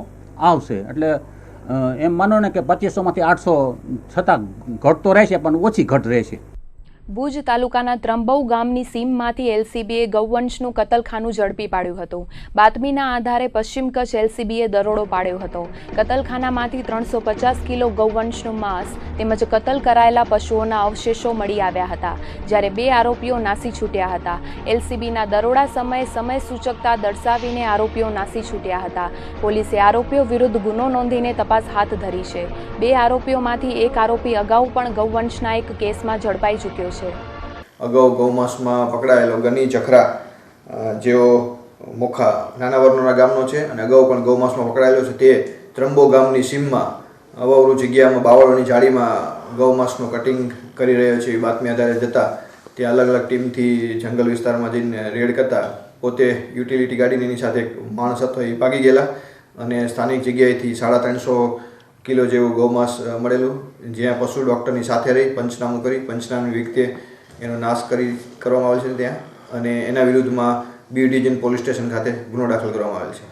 Speaker 6: આવશે. એટલે એમ માનો ને કે 2500માંથી 800 છતાં ઘટ તો રહેશે પણ ઓછી ઘટ રહેશે.
Speaker 1: ભુજ તાલુકાના ત્રંબૌ ગામની સીમમાંથી એલસીબીએ ગૌવંશનું કતલખાનું ઝડપી પાડ્યું હતું. બાતમીના આધારે પશ્ચિમ કચ્છ એલસીબીએ દરોડો પાડ્યો હતો. કતલખાનામાંથી 350 કિલો ગૌવંશનું માંસ તેમજ કતલ કરાયેલા પશુઓના અવશેષો મળી આવ્યા હતા, જ્યારે 2 આરોપીઓ નાસી છૂટ્યા હતા. એલસીબીના દરોડા સમયે સમય સૂચકતા દર્શાવીને આરોપીઓ નાસી છૂટ્યા હતા. પોલીસે આરોપીઓ વિરુદ્ધ ગુનો નોંધીને તપાસ હાથ ધરી છે. 2 આરોપીઓમાંથી એક આરોપી અગાઉ પણ ગૌવંશના એક કેસમાં ઝડપાઈ ચૂક્યો છે.
Speaker 7: અગાઉ ગૌમાંસમાં પકડાયેલો ગની ચખરા જેઓ મોખા નાના વરનોરા ગામનો છે અને અગાઉ પણ ગૌમાંસમાં પકડાયેલો છે, તે ત્રંબો ગામની સીમમાં અવાવરૂ જગ્યામાં બાવળોની જાળીમાં ગૌમાંસનું કટિંગ કરી રહ્યો છે. બાતમી આધારે જતાં ત્યાં અલગ અલગ ટીમથી જંગલ વિસ્તારમાં જઈને રેડ કરતા પોતે યુટિલિટી ગાડીની એની સાથે માણસ હતો એ ભાગી ગયેલા અને સ્થાનિક જગ્યાએથી 350 કિલો જેવું ગૌમાંસ મળેલું, જ્યાં પશુ ડૉક્ટરની સાથે રહી પંચનામું કરી પંચનામની વિગતે એનો નાશ કરવામાં આવેલ છે ત્યાં અને એના વિરુદ્ધમાં બી ડિવિઝન પોલીસ સ્ટેશન ખાતે ગુનો દાખલ કરવામાં આવેલ છે.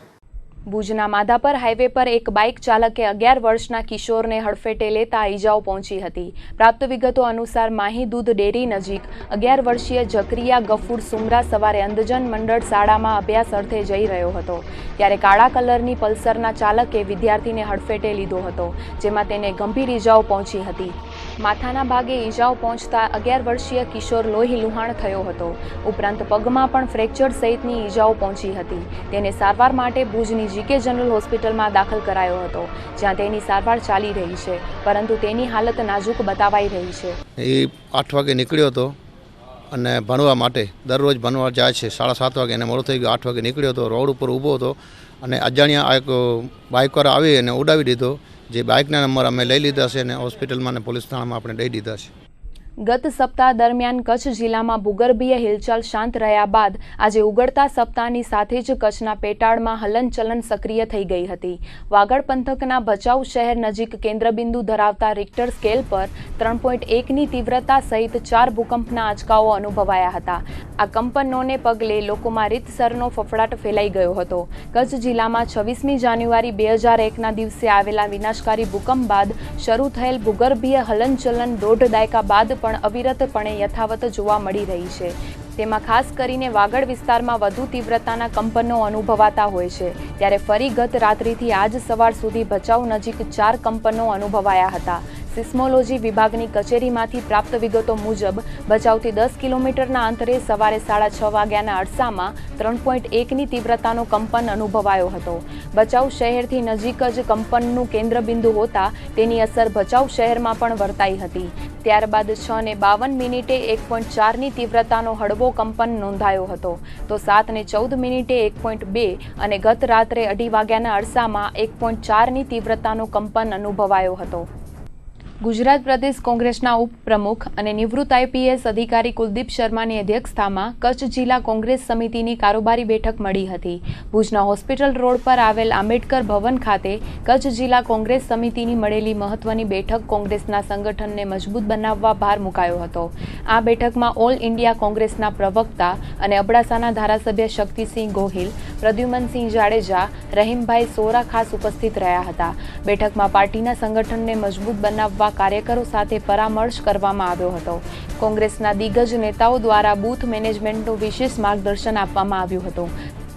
Speaker 1: ભુજના માધાપર હાઈવે પર એક બાઇક ચાલકે 11 વર્ષના કિશોરને હડફેટે લેતા ઈજાઓ પહોંચી હતી. પ્રાપ્ત વિગતો અનુસાર માહી દૂધ ડેરી નજીક 11 વર્ષીય જકરિયા ગફુર સુમરા સવારે અંધજન મંડળ શાળામાં અભ્યાસ અર્થે જઈ રહ્યો હતો. ત્યારે કાળા કલરની પલ્સરના ચાલકે વિદ્યાર્થીને હડફેટે લીધો હતો, જેમાં તેને ગંભીર ઈજાઓ પહોંચી હતી. માથાના ભાગે ઈજાઓ પહોંચતા 11 વર્ષીય કિશોર લોહી લુહાણ થયો હતો. ઉપરાંત પગમાં પણ ફ્રેક્ચર સહિતની ઈજાઓ પહોંચી હતી. તેને સારવાર માટે ભુજની જીકે જનરલ હોસ્પિટલમાં દાખલ કરાયો હતો, જ્યાં તેની સારવાર ચાલી રહી છે, પરંતુ તેની હાલત નાજુક બતાવાઈ રહી છે.
Speaker 8: એ 8 વાગે નીકળ્યો હતો અને ભણવા માટે દરરોજ ભણવા જાય છે. 7:30 વાગે એને મોડું થઈ ગયું. 8 વાગે નીકળ્યો હતો, રોડ ઉપર ઊભો હતો અને અજાણ્યા એક બાઇકવાળા આવી અને ઉડાવી દીધો. જે બાઇકના નંબર અમે લઈ લીધા છે અને હોસ્પિટલમાં અને પોલીસ થાણામાં આપણે દઈ દીધા છે.
Speaker 1: ગત સપ્તાહ દરમિયાન કચ્છ જિલ્લામાં ભૂગર્ભીય હિલચાલ શાંત રહ્યા બાદ આજે ઉગડતા સપ્તાહની સાથે જ કચ્છના પેટાળમાં હલનચલન સક્રિય થઈ ગઈ હતી. વાગડ પંથકના ભચાઉ શહેર નજીક કેન્દ્રબિંદુ ધરાવતા રિક્ટર સ્કેલ પર 3.1ની તીવ્રતા સહિત 4 ભૂકંપના આંચકાઓ અનુભવાયા હતા. આ કંપનોને પગલે લોકોમાં રીતસરનો ફફડાટ ફેલાઈ ગયો હતો. કચ્છ જિલ્લામાં 26મી જાન્યુઆરી 2001ના દિવસે આવેલા વિનાશકારી ભૂકંપ બાદ શરૂ થયેલ ભૂગર્ભીય હલનચલન દોઢ દાયકા બાદ પણ અવિરતપણે યથાવત જોવા મળી રહી છે. તેમાં ખાસ કરીને વાગડ વિસ્તારમાં વધુ તીવ્રતાના કંપનો અનુભવાતા હોય છે. ત્યારે ફરી ગત રાત્રિથી આજ સવાર સુધી ભચાઉ નજીક 4 કંપનો અનુભવાયા હતા. સિસ્મોલોજી વિભાગની કચેરીમાંથી પ્રાપ્ત વિગતો મુજબ ભચાઉથી 10 કિલોમીટરના અંતરે સવારે 6:30 વાગ્યાના અરસામાં 3.1ની તીવ્રતાનો કંપન અનુભવાયો હતો. ભચાઉ શહેરથી નજીક જ કંપનનું કેન્દ્રબિંદુ હોતા તેની અસર ભચાઉ શહેરમાં પણ વર્તાઈ હતી. ત્યારબાદ 6:52 1.4ની તીવ્રતાનો હળવો કંપન નોંધાયો હતો, તો 7:14 1.2 અને ગત રાત્રે 2:30 વાગ્યાના અરસામાં 1.4ની તીવ્રતાનો કંપન અનુભવાયો હતો. ગુજરાત પ્રદેશ કોંગ્રેસના ઉપપ્રમુખ અને નિવૃત્ત આઈપીએસ અધિકારી કુલદીપ શર્માની અધ્યક્ષતામાં કચ્છ જિલ્લા કોંગ્રેસ સમિતિની કારોબારી બેઠક મળી હતી. ભુજના હોસ્પિટલ રોડ પર આવેલ આંબેડકર ભવન ખાતે કચ્છ જિલ્લા કોંગ્રેસ સમિતિની મળેલી મહત્વની બેઠક કોંગ્રેસના સંગઠનને મજબૂત બનાવવા ભાર મુકાયો હતો. આ બેઠકમાં ઓલ ઇન્ડિયા કોંગ્રેસના પ્રવક્તા અને અબડાસાના ધારાસભ્ય શક્તિસિંહ ગોહિલ, પ્રદ્યુમનસિંહ જાડેજા, રહીમભાઈ સોરા ખાસ ઉપસ્થિત રહ્યા હતા. બેઠકમાં પાર્ટીના સંગઠનને મજબૂત બનાવવા કાર્યકરો સાથે પરામર્શ કરવામાં આવ્યો હતો. કોંગ્રેસના દિગ્ગજ નેતાઓ દ્વારા બૂથ મેનેજમેન્ટનું વિશેષ માર્ગદર્શન આપવામાં આવ્યું હતું.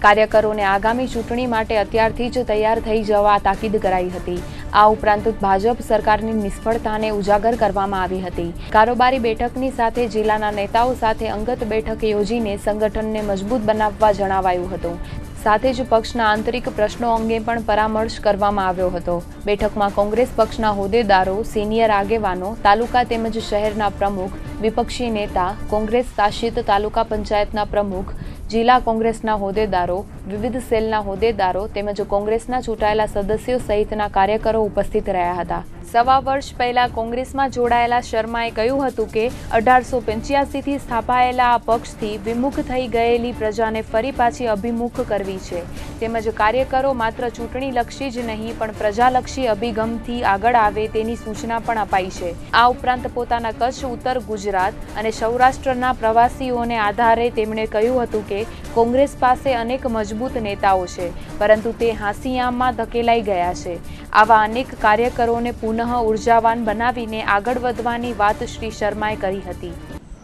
Speaker 1: કાર્યકરોને આગામી ચૂંટણી માટે અત્યારથી જ તૈયાર થઈ જવા તાકીદ કરાઈ હતી. આ ઉપરાંત ભાજપ સરકારની નિષ્ફળતાને ઉજાગર કરવામાં આવી હતી. કારોબારી બેઠકની સાથે જિલ્લાના નેતાઓ સાથે અંગત બેઠક યોજીને સંગઠનને મજબૂત બનાવવા જણાવાયું હતું. સાથે જ પક્ષના આંતરિક પ્રશ્નો અંગે પણ પરામર્શ કરવામાં આવ્યો હતો. બેઠકમાં કોંગ્રેસ પક્ષના હોદ્દેદારો, સિનિયર આગેવાનો, તાલુકા તેમજ શહેરના પ્રમુખ, વિપક્ષી નેતા, કોંગ્રેસ શાસિત તાલુકા પંચાયતના પ્રમુખ, જિલ્લા કોંગ્રેસના હોદ્દેદારો, વિવિધ સેલના હોદ્દેદારો તેમજ કોંગ્રેસના ચૂંટાયેલા સદસ્યો સહિતના કાર્યકરો ઉપસ્થિત રહ્યા હતા. સવા વર્ષ પહેલા કોંગ્રેસમાં જોડાયેલા શર્માએ કહ્યું હતું કે 1885થી સ્થાપાયેલા આ પક્ષથી વિમુખ થઈ ગયેલી પ્રજાને ફરી પાછી અભિમુખ કરવી છે. તેમજ કાર્યકરો માત્ર ચૂંટણીલક્ષી જ નહીં પણ પ્રજાલક્ષી અભિગમથી આગળ આવે તેની સૂચના પણ અપાઈ છે. આ ઉપરાંત પોતાના કચ્છ, ઉત્તર ગુજરાત અને સૌરાષ્ટ્રના પ્રવાસીઓને આધારે તેમણે કહ્યું હતું કે કોંગ્રેસ પાસે અનેક મજબૂત નેતાઓ છે, પરંતુ તે હાંસિયામાં ધકેલાઈ ગયા છે. આવા અનેક કાર્યકરોને પુનઃ ઉર્જાવાન બનાવીને આગળ વધવાની વાત શ્રી શર્માએ કરી હતી.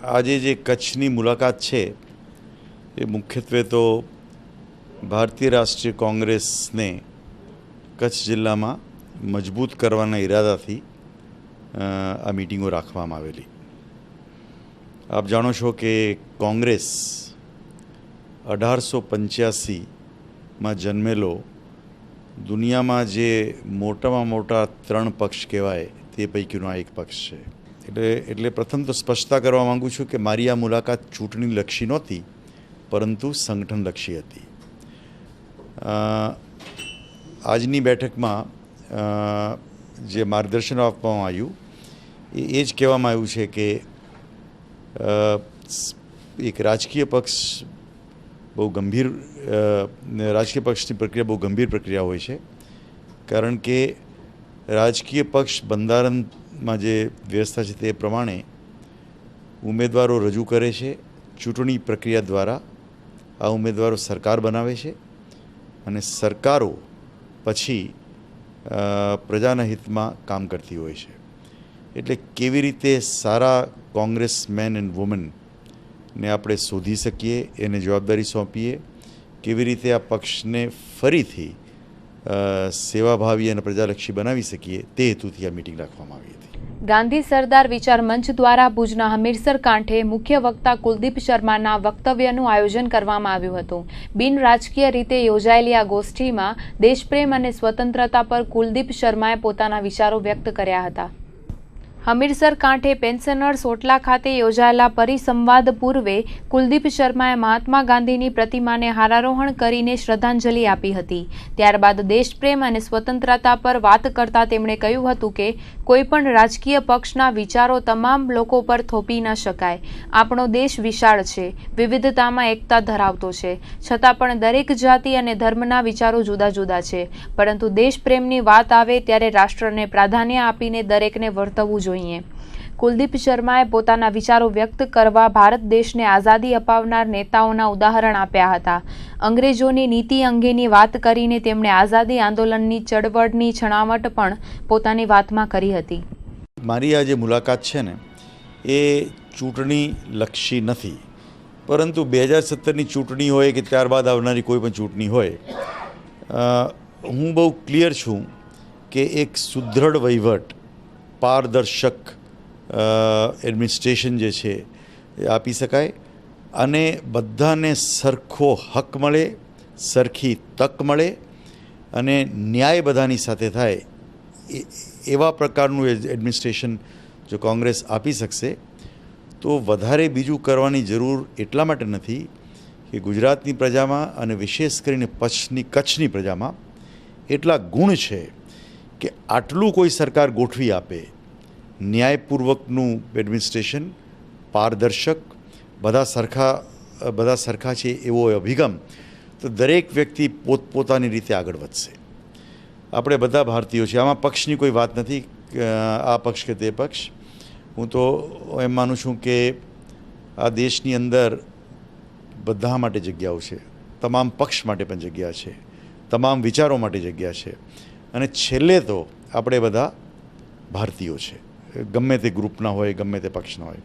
Speaker 9: આજે જે કચ્છની મુલાકાત છે એ મુખ્યત્વે તો ભારતીય રાષ્ટ્રીય કોંગ્રેસને કચ્છ જિલ્લામાં મજબૂત કરવાના ઈરાદાથી આ મિટિંગો રાખવામાં આવેલી. આપ જાણો છો કે કોંગ્રેસ 1885માં જન્મેલો દુનિયામાં જે મોટામાં મોટા 3 પક્ષ કહેવાય તે પૈકીનો આ એક પક્ષ છે. એટલે પ્રથમ તો સ્પષ્ટતા કરવા માગું છું કે મારી આ મુલાકાત ચૂંટણીલક્ષી નહોતી, પરંતુ સંગઠનલક્ષી હતી. આજની બેઠકમાં જે માર્ગદર્શન આપવામાં આવ્યું એ જ કહેવામાં આવ્યું છે કે એક રાજકીય પક્ષ બહુ ગંભીર રાજકીય પક્ષની પ્રક્રિયા બહુ ગંભીર પ્રક્રિયા હોય છે, કારણ કે રાજકીય પક્ષ બંધારણમાં જે વ્યવસ્થા છે તે પ્રમાણે ઉમેદવારો રજૂ કરે છે. ચૂંટણી પ્રક્રિયા દ્વારા આ ઉમેદવારો સરકાર બનાવે છે અને સરકારો પછી પ્રજાના હિતમાં કામ કરતી હોય છે. એટલે કેવી રીતે સારા કોંગ્રેસમેન એન્ડ વુમનને આપણે શોધી શકીએ, એને જવાબદારી સોંપીએ, કેવી રીતે આ પક્ષને ફરીથી સેવાભાવી અને પ્રજાલક્ષી બનાવી શકીએ, તે હેતુથી આ મિટિંગ રાખવામાં આવી હતી.
Speaker 1: ગાંધી સરદાર વિચાર મંચ દ્વારા ભુજના હમીરસર કાંઠે મુખ્ય વક્તા કુલદીપ શર્માના વક્તવ્યનું આયોજન કરવામાં આવ્યું હતું. બિન રાજકીય રીતે યોજાયેલી આ ગોષ્ઠીમાં દેશપ્રેમ અને સ્વતંત્રતા પર કુલદીપ શર્માએ પોતાના વિચારો વ્યક્ત કર્યા હતા. હમીરસર કાંઠે પેન્શનર્સ ઓટલા ખાતે યોજાયેલા પરિસંવાદ પૂર્વે કુલદીપ શર્માએ મહાત્મા ગાંધીની પ્રતિમાને હારારોહણ કરીને શ્રદ્ધાંજલિ આપી હતી. ત્યારબાદ દેશપ્રેમ અને સ્વતંત્રતા પર વાત કરતા તેમણે કહ્યું હતું કે કોઈપણ રાજકીય પક્ષના વિચારો તમામ લોકો પર થોપી ન શકાય. આપણો દેશ વિશાળ છે, વિવિધતામાં એકતા ધરાવતો છે, છતાં પણ દરેક જાતિ અને ધર્મના વિચારો જુદા જુદા છે. પરંતુ દેશપ્રેમની વાત આવે ત્યારે રાષ્ટ્રને પ્રાધાન્ય આપીને દરેકને વર્તવવું જોઈએ. કુલદીપ શર્માએ પોતાના વિચારો વ્યક્ત કરવા ભારત દેશને આઝાદી અપાવનાર નેતાઓના ઉદાહરણ આપ્યા હતા. અંગ્રેજોની નીતિ અંગેની વાત કરીને તેમણે આઝાદી આંદોલનની ચળવળની છણાવટ પણ પોતાની વાતમાં કરી હતી.
Speaker 9: મારી આ જે મુલાકાત છે ને એ ચૂંટણી લક્ષી નથી, પરંતુ 2017ની ચૂંટણી હોય કે ત્યારબાદ આવનારી કોઈ પણ ચૂંટણી હોય, હું બહુ ક્લિયર છું કે એક સુદૃઢ વહીવટ, પારદર્શક એડમિનિસ્ટ્રેશન જે છે એ આપી શકાય અને બધાને સરખો હક મળે, સરખી તક મળે અને ન્યાય બધાની સાથે થાય, એવા પ્રકારનું એડમિનિસ્ટ્રેશન જો કોંગ્રેસ આપી શકશે તો વધારે બીજું કરવાની જરૂર એટલા માટે નથી કે ગુજરાતની પ્રજામાં અને વિશેષ કરીને કચ્છની પ્રજામાં એટલા ગુણ છે કે આટલું કોઈ સરકાર ગોઠવી આપે, ન્યાયપૂર્વકનું એડમિનિસ્ટ્રેશન, પારદર્શક, બધા સરખા છે એવો અભિગમ, તો દરેક વ્યક્તિ પોતપોતાની રીતે આગળ વધશે. આપણે બધા ભારતીયો છીએ, આમાં પક્ષની કોઈ વાત નથી, આ પક્ષ કે તે પક્ષ. હું તો એમ માનું છું કે આ દેશની અંદર બધા માટે જગ્યાઓ છે, તમામ પક્ષ માટે પણ જગ્યા છે, તમામ વિચારો માટે જગ્યા છે અને છેલ્લે તો આપણે બધા ભારતીયો છે, ગમે તે ગ્રુપના હોય, ગમે તે પક્ષના હોય.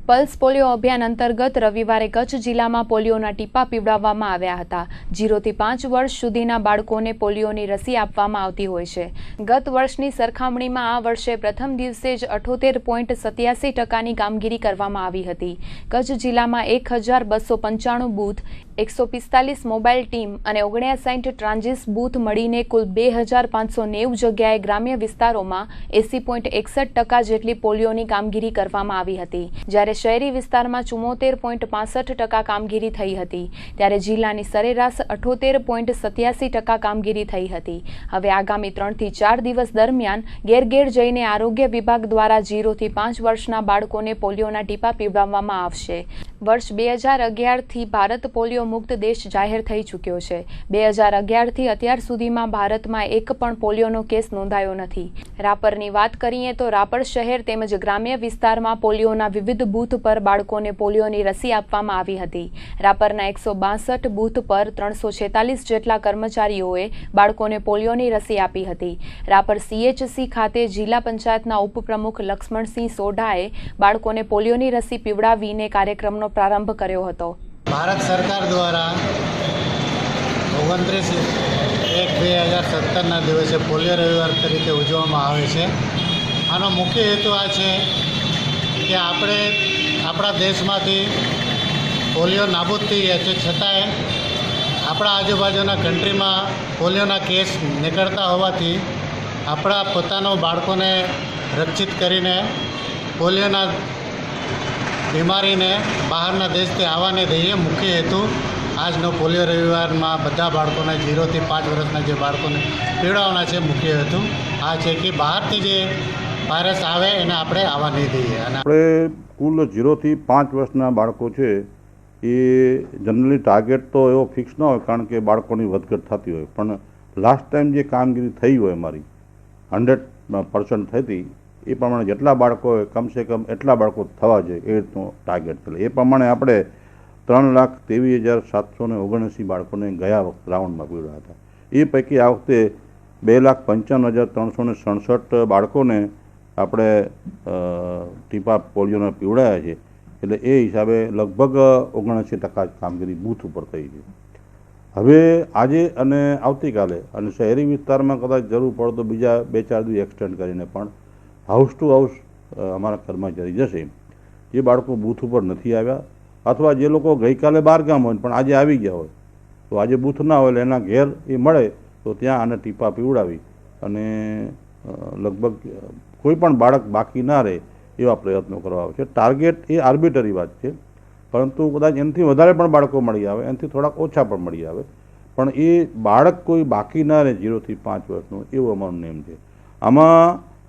Speaker 1: પલ્સ પોલિયો અભિયાન અંતર્ગત રવિવારે કચ્છ જિલ્લામાં પોલિયોના ટીપા પીવડાવવામાં આવ્યા હતા. 0 થી 5 વર્ષ સુધીના બાળકોને પોલિયોની રસી આપવામાં આવતી હોય છે. ગત વર્ષની સરખામણીમાં આ વર્ષે પ્રથમ દિવસે જ 78.87% કામગીરી કરવામાં આવી હતી. કચ્છ જિલ્લામાં 1295 બૂથ, 145 મોબાઈલ ટીમ અને 59 ટ્રાન્ઝિટ બૂથ મળીને કુલ 2590 જગ્યાએ ગ્રામ્ય વિસ્તારોમાં 80.61% જેટલી પોલિયોની કામગીરી કરવામાં આવી હતી. જ્યારે શહેરી વિસ્તારમાં 74.65% કામગીરી થઈ હતી. ત્યારે જિલ્લાની સરેરાશ 78.87% કામગીરી થઈ હતી. હવે આગામી 3 થી 4 દિવસ દરમિયાન ઘેર જઈને આરોગ્ય વિભાગ દ્વારા 0 થી 5 વર્ષના બાળકોને પોલિયોના ટીપા પીવડાવવામાં આવશે. વર્ષ 2011 થી ભારત પોલિયો મુક્ત દેશ જાહેર થઈ ચૂક્યો છે. 2011 થી અત્યાર સુધીમાં ભારતમાં એક પણ પોલિયોનો કેસ નોંધાયો નથી. રાપરની વાત કરીએ તો રાપર શહેર તેમજ ગ્રામ્ય વિસ્તારમાં પોલિયોના વિવિધ બૂથ પર બાળકોને પોલિયોની રસી આપવામાં આવી હતી. રાપરના 162 બૂથ પર 346 જેટલા કર્મચારીઓએ બાળકોને પોલિયોની રસી આપી હતી. રાપર CHC ખાતે જિલ્લા પંચાયતના ઉપપ્રમુખ લક્ષ્મણસિંહ સોઢાએ બાળકોને પોલિયોની રસી પીવડાવીને કાર્યક્રમનો પ્રારંભ કર્યો હતો.
Speaker 10: ભારત સરકાર દ્વારા 29/1/2017ના દિવસે પોલિયો રવિવાર તરીકે ઉજવવામાં આવે છે. આનો મુખ્ય હેતુ આ છે કે આપણે આપણા દેશમાંથી પોલિયો નાબૂદ થઈ ગયા છે, છતાંય આપણા આજુબાજુના કન્ટ્રીમાં પોલિયોના કેસ નીકળતા હોવાથી આપણા પોતાના બાળકોને રક્ષિત કરીને પોલિયોના બીમારીને બહારના દેશથી આવવા નહીં દઈએ. મુખ્ય હેતુ આજનો પોલિયો રવિવારમાં બધા બાળકોને 0 થી 5 વર્ષના જે બાળકોને પીવડાવવાના છે, મુખ્ય હેતુ આ છે કે બહારથી જે વાયરસ આવે એને આપણે આવવા નહીં દઈએ. અને
Speaker 11: આપણે કુલ 0 થી 5 વર્ષના બાળકો છે એ જનરલી ટાર્ગેટ તો એવો ફિક્સ ન હોય, કારણ કે બાળકોની વધઘટ થતી હોય, પણ લાસ્ટ ટાઈમ જે કામગીરી થઈ હોય અમારી 100% થઈ હતી એ પ્રમાણે જેટલા બાળકો કમસે કમ એટલા બાળકો થવા જોઈએ એ રીતનો ટાર્ગેટ છે. એ પ્રમાણે આપણે 3,23,779 બાળકોને ગયા વખત રાઉન્ડમાં પીવડાવ્યા હતા. એ પૈકી આ વખતે 2,55,367 બાળકોને આપણે ટીપા પોલિયોના પીવડાયા છે. એટલે એ હિસાબે લગભગ 79% કામગીરી બૂથ ઉપર થઈ છે. હવે આજે અને આવતીકાલે અને શહેરી વિસ્તારમાં કદાચ જરૂર પડે તો બીજા 2-4 દિવસ એક્સટેન્ડ કરીને પણ હાઉસ ટુ હાઉસ અમારા કર્મચારી જશે. જે બાળકો બૂથ ઉપર નથી આવ્યા અથવા જે લોકો ગઈકાલે બહારગામ હોય પણ આજે આવી ગયા હોય તો આજે બૂથ ના હોય એટલે એના ઘેર એ મળે તો ત્યાં આને ટીપા પીવડાવી અને લગભગ કોઈ પણ બાળક બાકી ના રહે એવા પ્રયત્નો કરવા આવે છે. ટાર્ગેટ એ આર્બિટરી વાત છે, પરંતુ કદાચ એનાથી વધારે પણ બાળકો મળી આવે, એનાથી થોડાક ઓછા પણ મળી આવે, પણ એ બાળક કોઈ બાકી ના રહે 0 થી 5 વર્ષનું, એવો અમારો નિયમ છે. આમાં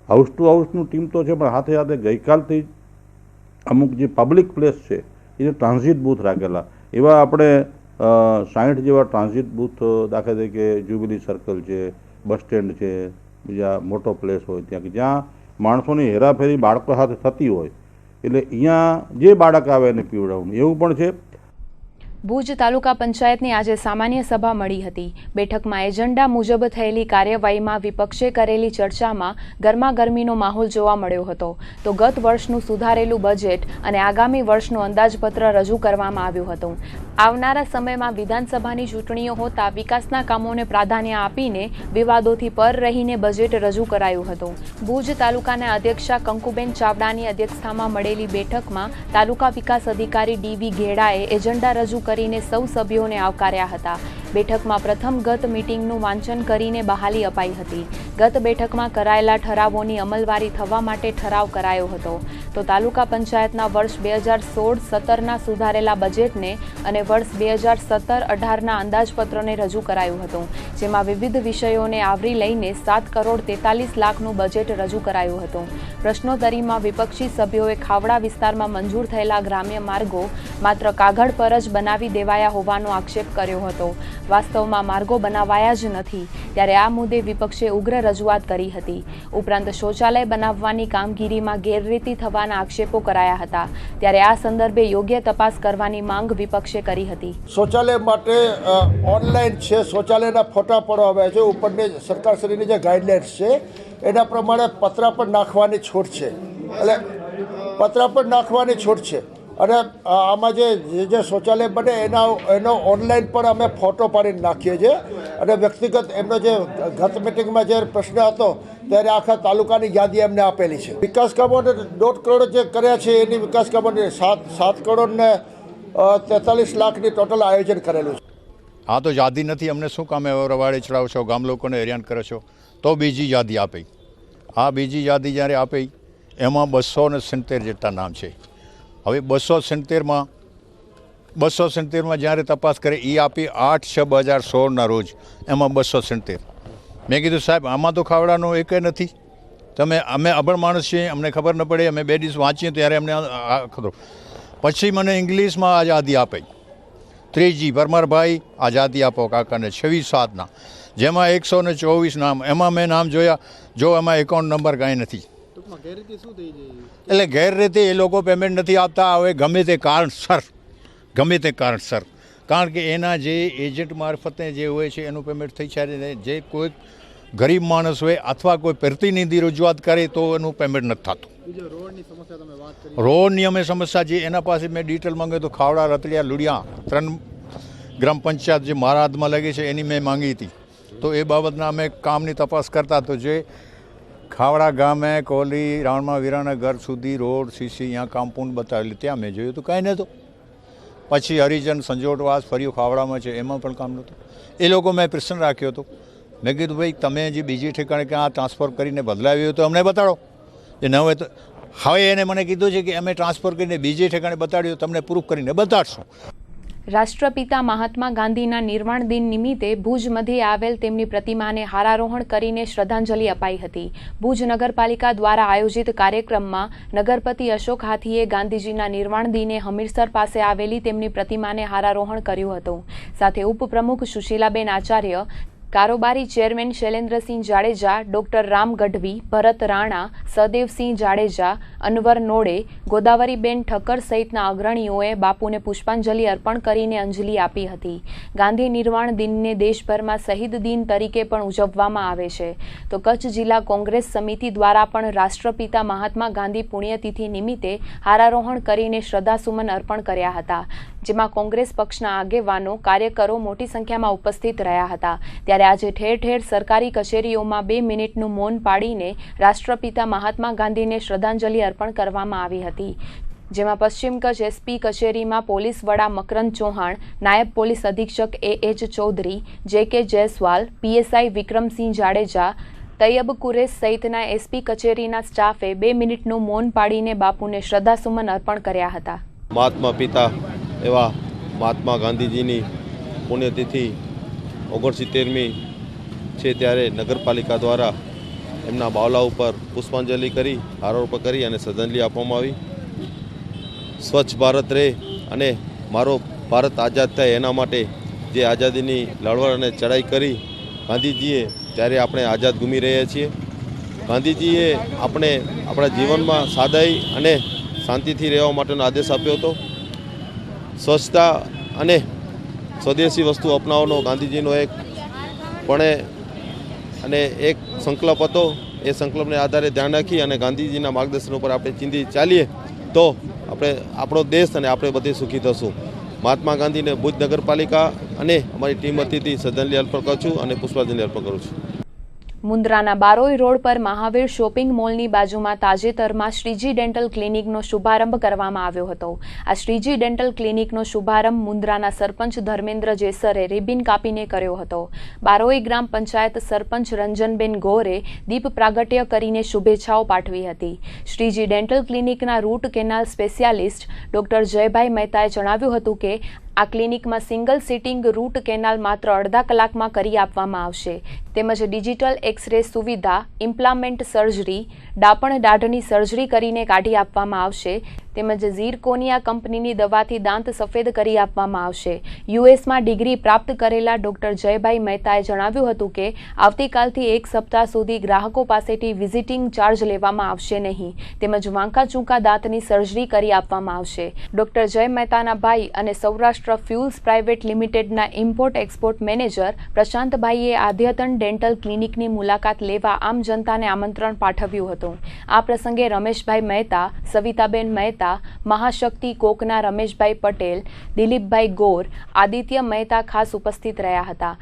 Speaker 11: હાઉસ ટુ હાઉસનું ટીમ તો છે, પણ સાથે સાથે ગઈકાલથી અમુક જે પબ્લિક પ્લેસ છે એ જે ટ્રાન્ઝિટ બૂથ રાખેલા એવા આપણે 60 જેવા ટ્રાન્ઝિટ બૂથ, દાખલા તરીકે જ્યુબિલી સર્કલ છે, બસ સ્ટેન્ડ છે, બીજા મોટો પ્લેસ હોય ત્યાં કે જ્યાં માણસોની હેરાફેરી બાળકો સાથે થતી હોય, એટલે અહીંયા જે બાળક આવે એને પીવડાવવું એવું પણ છે.
Speaker 1: ભુજ તાલુકા પંચાયતની આજે સામાન્ય સભા મળી હતી. બેઠકમાં એજન્ડા મુજબ થયેલી કાર્યવાહીમાં વિપક્ષે કરેલી ચર્ચામાં ગરમાગરમીનો માહોલ જોવા મળ્યો હતો. તો ગત વર્ષનું સુધારેલું બજેટ અને આગામી વર્ષનું અંદાજપત્ર રજૂ કરવામાં આવ્યું હતું. આવનારા સમયમાં વિધાનસભાની ચૂંટણીઓ હોતા વિકાસના કામોને પ્રાધાન્ય આપીને વિવાદોથી પર રહીને બજેટ રજૂ કરાયું હતું. ભુજ તાલુકાના અધ્યક્ષા કંકુબેન ચાવડાની અધ્યક્ષતામાં મળેલી બેઠકમાં તાલુકા વિકાસ અધિકારી ડી.વી. ઘેડાએ એજન્ડા રજૂ કરીને સૌ સભ્યોને આવકાર્યા હતા. બેઠકમાં પ્રથમ ગત મીટિંગનું વાંચન કરીને બહાલી અપાઈ હતી. ગત બેઠકમાં કરાયેલા ઠરાવોની અમલવારી થવા માટે ઠરાવ કરાયો હતો. તો તાલુકા પંચાયતના વર્ષ 2016-17ના સુધારેલા બજેટને અને વર્ષ 2017-18ના અંદાજપત્રને રજૂ કરાયું હતું, જેમાં વિવિધ વિષયોને આવરી લઈને 7,43 લાખનું બજેટ રજૂ કરાયું હતું. પ્રશ્નોત્તરીમાં વિપક્ષી સભ્યોએ ખાવડા વિસ્તારમાં મંજૂર થયેલા ગ્રામ્ય માર્ગો માત્ર કાગળ પર જ બનાવી દેવાયા હોવાનો આક્ષેપ કર્યો હતો. વાસ્તવમાં માર્ગો બનાવાયા જ નથી, ત્યારે આ મુદ્દે વિપક્ષે ઉગ્ર રજૂઆત કરી હતી. ઉપરાંત શૌચાલય બનાવવાની કામગીરીમાં ગેરરીતિ થવાના આક્ષેપો કરાયા હતા, ત્યારે આ સંદર્ભે યોગ્ય તપાસ કરવાની માંગ વિપક્ષે કરી હતી.
Speaker 12: શૌચાલય માટે ઓનલાઈન છે, શૌચાલયના ફોટા પડવામાં છે, ઉપરની સરકારશ્રીની જે ગાઈડલાઇન્સ છે એના પ્રમાણે પતરા પર નાખવાની છૂટ છે, એટલે પતરા પર નાખવાની છૂટ છે. અને આમાં જે શૌચાલય બને એનો ઓનલાઈન પણ અમે ફોટો પાડીને નાખીએ છીએ. અને વ્યક્તિગત એમનો જે ગત મિટિંગમાં જે પ્રશ્ન હતો ત્યારે આખા તાલુકાની યાદી એમને આપેલી છે. વિકાસ કામોને 1.5 કરોડ જે કર્યા છે એની વિકાસ કામોને 7 કરોડ ને 43 લાખની ટોટલ આયોજન કરેલું છે.
Speaker 13: હા, તો યાદી નથી, અમને શું કામે રવાડે ચડાવો છો, ગામ લોકોને હેરાન કરો છો, તો બીજી યાદી આપી. આ બીજી યાદી જ્યારે આપી એમાં 270 જેટલા નામ છે. હવે 270માં જ્યારે તપાસ કરે એ આપી 8/6/2016ના રોજ, એમાં 270. મેં કીધું સાહેબ આમાં તો ખાવડાનું એકે નથી, અમે અભણ માણસ છીએ, અમને ખબર ન પડે, અમે 2 દિવસ વાંચીએ ત્યારે અમને ખબર. પછી મને ઇંગ્લિશમાં આઝાદી આપી, 3G પરમારભાઈ આઝાદી આપો કાકાને 26/7ના, જેમાં 124 નામ, એમાં મેં નામ જોયા, જો એમાં એકાઉન્ટ નંબર કાંઈ નથી. એટલે ગેરરીતિ એ લોકો પેમેન્ટ નથી આપતા. હવે ગમે તે કારણસર, કારણ કે એના જે એજન્ટ મારફતે જે હોય છે એનું પેમેન્ટ થઈ જાય. જે કોઈ ગરીબ માણસ હોય અથવા કોઈ પ્રતિનિધિ રજૂઆત કરે તો એનું પેમેન્ટ નથી થતું. રોડની અમે સમસ્યા છે એના પાસે મેં ડિટેલ માંગ્યો તો ખાવડા, રતડિયા, લુડિયા 3 ગ્રામ પંચાયત જે મારા હાથમાં લાગી છે એની મેં માંગી હતી. તો એ બાબતના અમે કામની તપાસ કરતા. તો જે ખાવડા ગામે કોલી રાવણમાં વીરાના ઘર સુધી રોડ સીસી અહીંયા કામ્પાઉન્ડ બતાવેલી, ત્યાં મેં જોયું તો કાંઈ નહોતું. પછી હરિજન સંજોટવાસ ફર્યું ખાવડામાં છે, એમાં પણ કામ નહોતું. એ લોકો મેં પ્રશ્ન રાખ્યો હતો, મેં કીધું ભાઈ તમે જે બીજી ઠેકાણે ક્યાં ટ્રાન્સફર કરીને બદલાવ્યું તો અમને બતાડો. એ ન હોય તો હવે એને મને કીધું છે કે અમે ટ્રાન્સફર કરીને બીજી ઠેકાણે બતાડ્યું, તમને પ્રૂફ કરીને બતાડશું.
Speaker 1: રાષ્ટ્રપિતા મહાત્મા ગાંધીના નિર્વાણ દિન નિમિત્તે ભુજ મધ્યે આવેલ તેમની પ્રતિમાને હારારોહણ કરીને શ્રદ્ધાંજલિ અપાઈ હતી. ભુજ નગરપાલિકા દ્વારા આયોજિત કાર્યક્રમમાં નગરપતિ અશોક હાથીએ ગાંધીજીના નિર્વાણ દિને હમીરસર પાસે આવેલી તેમની પ્રતિમાને હારારોહણ કર્યું હતું. સાથે ઉપપ્રમુખ સુશીલાબેન આચાર્ય, કારોબારી ચેરમેન શૈલેન્દ્રસિંહ જાડેજા, ડોક્ટર રામ ગઢવી, ભરત રાણા, સદેવસિંહ જાડેજા, અનવર નોડે, ગોદાવરીબેન ઠક્કર સહિતના અગ્રણીઓએ બાપુને પુષ્પાંજલિ અર્પણ કરીને અંજલિ આપી હતી. ગાંધી નિર્વાણ દિનને દેશભરમાં શહીદ દિન તરીકે પણ ઉજવવામાં આવે છે. તો કચ્છ જિલ્લા કોંગ્રેસ સમિતિ દ્વારા પણ રાષ્ટ્રપિતા મહાત્મા ગાંધી પુણ્યતિથિ નિમિત્તે હારારોહણ કરીને શ્રદ્ધાસુમન અર્પણ કર્યા હતા, જેમાં કોંગ્રેસ પક્ષના આગેવાનો, કાર્યકરો મોટી સંખ્યામાં ઉપસ્થિત રહ્યા હતા. ત્યારે આજે ઠેર ઠેર સરકારી કચેરીઓમાં 2 મિનિટનું મૌન પાડીને રાષ્ટ્રપિતા મહાત્મા ગાંધીને શ્રદ્ધાંજલિ અર્પણ કરવામાં આવી હતી, જેમાં પશ્ચિમ કચ્છ એસપી કચેરીમાં પોલીસ વડા મકરંદ ચૌહાણ, નાયબ પોલીસ અધિક્ષક AH Chaudhary, JK Jaiswal, PSI Vikramsinh Jadeja, Taiyab Kuresh સહિતના એસપી કચેરીના સ્ટાફે 2 મિનિટનું મૌન પાડીને બાપુને શ્રદ્ધાસુમન અર્પણ કર્યા હતા.
Speaker 14: મહાત્મા પિતા એવા મહાત્મા ગાંધીજીની પુણ્યતિથિ 69મી છે, ત્યારે નગરપાલિકા દ્વારા એમના બાવલા ઉપર પુષ્પાંજલિ કરી, હારારોપણ કરી અને શ્રદ્ધાંજલિ આપવામાં આવી. સ્વચ્છ ભારત રહે અને મારો ભારત આઝાદ થાય એના માટે જે આઝાદીની લડવડ અને ચડાઈ કરી ગાંધીજીએ, ત્યારે આપણે આઝાદ ઘૂમી રહ્યા છીએ. ગાંધીજીએ આપણે આપણા જીવનમાં સાદાઈ અને શાંતિથી રહેવા માટેનો આદેશ આપ્યો હતો. સ્વચ્છતા અને સ્વદેશી વસ્તુ અપનાવવાનો ગાંધીજીનો એક એક સંકલ્પ હતો. એ સંકલ્પને આધારે ધ્યાન રાખી અને ગાંધીજીના માર્ગદર્શન ઉપર આપણે ચીંધી ચાલીએ તો આપણો દેશ અને આપણે બધે સુખી થશું. મહાત્મા ગાંધીને ભુજ નગરપાલિકા અને અમારી ટીમ વતીથી શ્રદ્ધાંજલિ અર્પણ કરું છું અને પુષ્પાંજલિ અર્પણ કરું છું.
Speaker 1: મુન્દ્રાના બારોઈ રોડ પર મહાવીર શોપિંગ મોલની બાજુમાં તાજેતરમાં શ્રીજી ડેન્ટલ ક્લિનિકનો શુભારંભ કરવામાં આવ્યો હતો. આ શ્રીજી ડેન્ટલ ક્લિનિકનો શુભારંભ મુન્દ્રાના સરપંચ ધર્મેન્દ્ર જેસરે રિબિન કાપીને કર્યો હતો. બારોઈ ગ્રામ પંચાયત સરપંચ રંજનબેન ગોરે દીપ પ્રાગટ્ય કરીને શુભેચ્છાઓ પાઠવી હતી. શ્રીજી ડેન્ટલ ક્લિનિકના root canal specialist doctor Jaybhai મહેતાએ જણાવ્યું હતું કે આ ક્લિનિકમાં સિંગલ સિટિંગ રૂટ કેનાલ માત્ર અડધા કલાકમાં કરી આપવામાં આવશે, તેમજ ડિજિટલ એક્સ-રે સુવિધા, ઇમ્પ્લામેન્ટ સર્જરી, ડાપણ દાઢની સર્જરી કરીને કાઢી આપવામાં આવશે, તેમજ ઝીરકોનિયા કંપનીની દવાથી દાંત સફેદ કરી આપવામાં આવશે. યુએસમાં ડિગ્રી પ્રાપ્ત કરેલા ડોક્ટર જયભાઈ મહેતાએ જણાવ્યું હતું કે આવતીકાલથી 1 સપ્તાહ સુધી ગ્રાહકો પાસેથી વિઝિટિંગ ચાર્જ લેવામાં આવશે નહીં, તેમજ વાંકા ચૂંકા દાંતની સર્જરી કરી આપવામાં આવશે. ડોક્ટર જય મહેતાના ભાઈ અને સૌરાષ્ટ્ર ફ્યુલ્સ પ્રાઇવેટ લિમિટેડના ઇમ્પોર્ટ એક્સપોર્ટ મેનેજર પ્રશાંતભાઈએ આદ્યતન ડેન્ટલ ક્લિનિકની મુલાકાત લેવા આમ જનતાને આમંત્રણ પાઠવ્યું હતું. આ પ્રસંગે રમેશભાઈ મહેતા, સવિતાબેન મહેતા, મહાશક્તિ કોકના રમેશભાઈ પટેલ, દિલીપભાઈ ગોર, આદિત્ય મહેતા ખાસ ઉપસ્થિત રહ્યા હતા.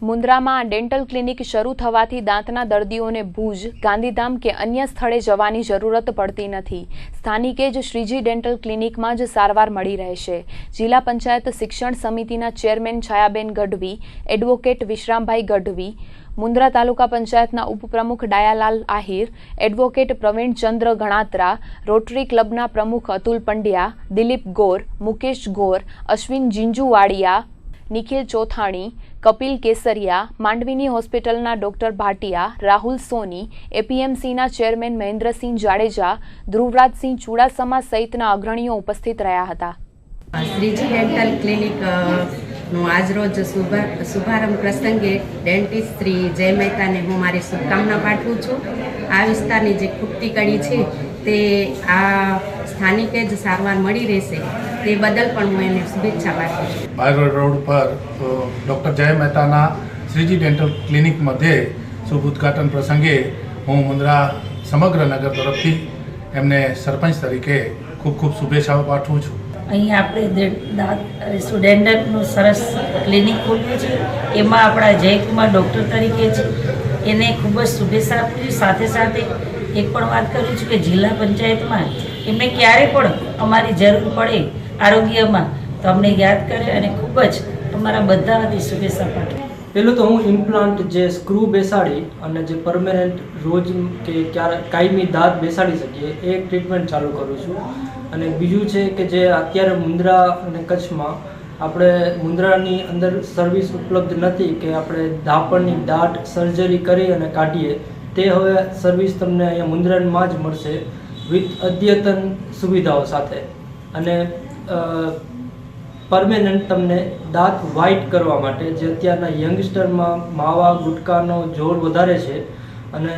Speaker 1: મુન્દ્રામાં ડેન્ટલ ક્લિનિક શરૂ થવાથી દાંતના દર્દીઓને ભુજ, ગાંધીધામ કે અન્ય સ્થળે જવાની જરૂરત પડતી નથી. સ્થાનિકે જ શ્રીજી ડેન્ટલ ક્લિનિકમાં જ સારવાર મળી રહેશે. જિલ્લા પંચાયત શિક્ષણ સમિતિના ચેરમેન છાયાબેન ગઢવી, એડવોકેટ વિશ્રામભાઈ ગઢવી, મુન્દ્રા તાલુકા પંચાયતના ઉપપ્રમુખ ડાયાલાલ આહિર, એડવોકેટ પ્રવીણચંદ્ર ગણાત્રા, રોટરી ક્લબના પ્રમુખ અતુલ પંડ્યા, દિલીપ ગોર, મુકેશ ગોર, અશ્વિન જીંજુવાડિયા, નિખિલ ચોથાણી, કપિલ કેસરિયા, માંડવીની હોસ્પિટલના ડોક્ટર ભાટિયા, રાહુલ સોની, એપીએમસીના ચેરમેન મહેન્દ્રસિંહ જાડેજા, ધ્રુવરાજસિંહ ચુડાસમા સહિતના અગ્રણીઓ ઉપસ્થિત રહ્યા હતા.
Speaker 15: શ્રીજી ડેન્ટલ ક્લિનિક નો આજરોજ શુભારંભ પ્રસંગે ડેન્ટિસ્ટ શ્રી જય મહેતાને હું મારી શુભકામના પાઠવું છું. આ વિસ્તારની જે ખૂટતી કડી છે તે આ સ્થાનિકે જ સારવાર મળી રહેશે તે બદલ પણ હું એને શુભેચ્છા પાઠવું છું.
Speaker 16: બારોઈ રોડ પર ડૉક્ટર જય મહેતાના શ્રીજી ડેન્ટલ ક્લિનિક મધ્યે શુભ ઉદ્ઘાટન પ્રસંગે હું મુન્દ્રા સમગ્ર નગર તરફથી એમને સરપંચ તરીકે ખૂબ ખૂબ શુભેચ્છાઓ પાઠવું છું.
Speaker 17: અહીં આપણે ડેન્ટલનું સરસ ક્લિનિક ખોલ્યું છે, એમાં આપણા જયકુમાર ડૉક્ટર તરીકે છે, એને ખૂબ જ શુભેચ્છા આપું છું. સાથે સાથે એક પણ વાત કરું છું કે જિલ્લા પંચાયતમાં એમને ક્યારે પણ અમારી જરૂર પડે આરોગ્યમાં તો અમને યાદ કરે અને ખૂબ જ અમારા બધા વતી શુભેચ્છા પાઠવે.
Speaker 18: પહેલું તો હું ઇમ્પ્લાન્ટ જે સ્ક્રૂ બેસાડી અને જે પરમેનન્ટ રોજ કે કાયમી દાંત બેસાડી શકીએ એ ટ્રીટમેન્ટ ચાલુ કરું છું. અને બીજું છે કે જે અત્યારે મુન્દ્રા અને કચ્છમાં આપણે મુન્દ્રાની અંદર સર્વિસ ઉપલબ્ધ નથી કે આપણે ધાપણની દાંત સર્જરી કરી અને કાઢીએ, તે હવે સર્વિસ તમને અહીંયા મુન્દ્રામાં જ મળશે વિથ અદ્યતન સુવિધાઓ સાથે. અને પરમેનન્ટ તમને દાંત વ્હાઇટ કરવા માટે, જે અત્યારના યંગસ્ટરમાં માવા ગુટકાનો જોર વધારે છે અને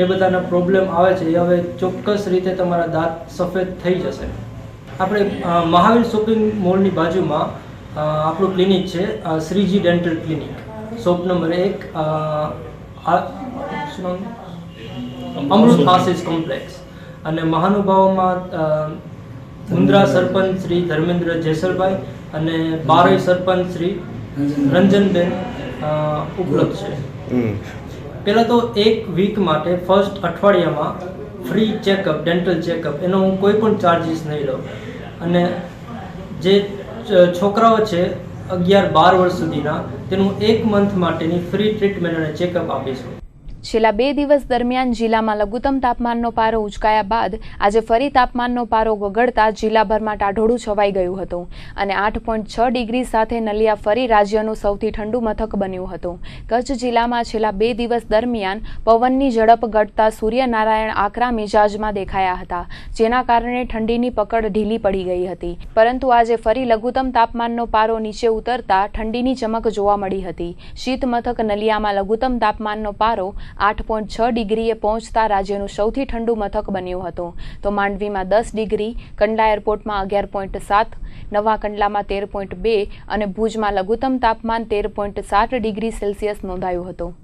Speaker 18: એ બધાના પ્રોબ્લેમ આવે છે, એ હવે ચોક્કસ રીતે તમારા દાંત સફેદ થઈ જશે. આપણે મહાવીર શોપિંગ મોલની બાજુમાં આપણું ક્લિનિક છે, Shriji dental clinic, shop number 1, અમૃત આશીષ કોમ્પ્લેક્સ. અને મહાનુભાવોમાં મુન્દ્રા સરપંચ શ્રી ધર્મેન્દ્ર જેસલભાઈ અને બારોઈ સરપંચ શ્રી રંજનબેન ઉપલબ્ધ છે. પહેલાં તો એક વીક માટે ફર્સ્ટ અઠવાડિયામાં ફ્રી ચેકઅપ, ડેન્ટલ ચેકઅપ, એનો હું કોઈ પણ ચાર્જીસ નહીં લઉં. અને જે છોકરાઓ છે 11-12 વર્ષ સુધીના, તેનું 1 મંથ માટેની ફ્રી ટ્રીટમેન્ટ અને ચેકઅપ આપીશું.
Speaker 1: છેલ્લા 2 દિવસ દરમિયાન જિલ્લામાં લઘુત્તમ તાપમાનનો પારો ઉંચકાયા બાદ આજે ફરી તાપમાનનો પારો ગગડતા જિલ્લાભરમાં ટાઢોળું છવાઈ ગયું હતું અને 8.6 ડિગ્રી સાથે નલિયા ફરી રાજ્યનું સૌથી ઠંડુ મથક બન્યું હતું. કચ્છ જિલ્લામાં છેલ્લા 2 દિવસ દરમિયાન પવનની ઝડપ ઘટતા સૂર્યનારાયણ આકરા મિજાજમાં દેખાયા હતા, જેના કારણે ઠંડીની પકડ ઢીલી પડી ગઈ હતી. પરંતુ આજે ફરી લઘુત્તમ તાપમાનનો પારો નીચે ઉતરતા ઠંડીની ચમક જોવા મળી હતી. શીત મથક નલિયામાં લઘુત્તમ તાપમાનનો પારો 8.6 ડિગ્રીએ પહોંચતા રાજ્યનું સૌથી ઠંડુ મથક બન્યું હતું. તો માંડવીમાં 10 ડિગ્રી, કંડલા એરપોર્ટમાં 11.7, નવા કંડલામાં 13.2 અને ભુજમાં લઘુત્તમ તાપમાન 13.7 ડિગ્રી સેલ્સિયસ નોંધાયું હતું.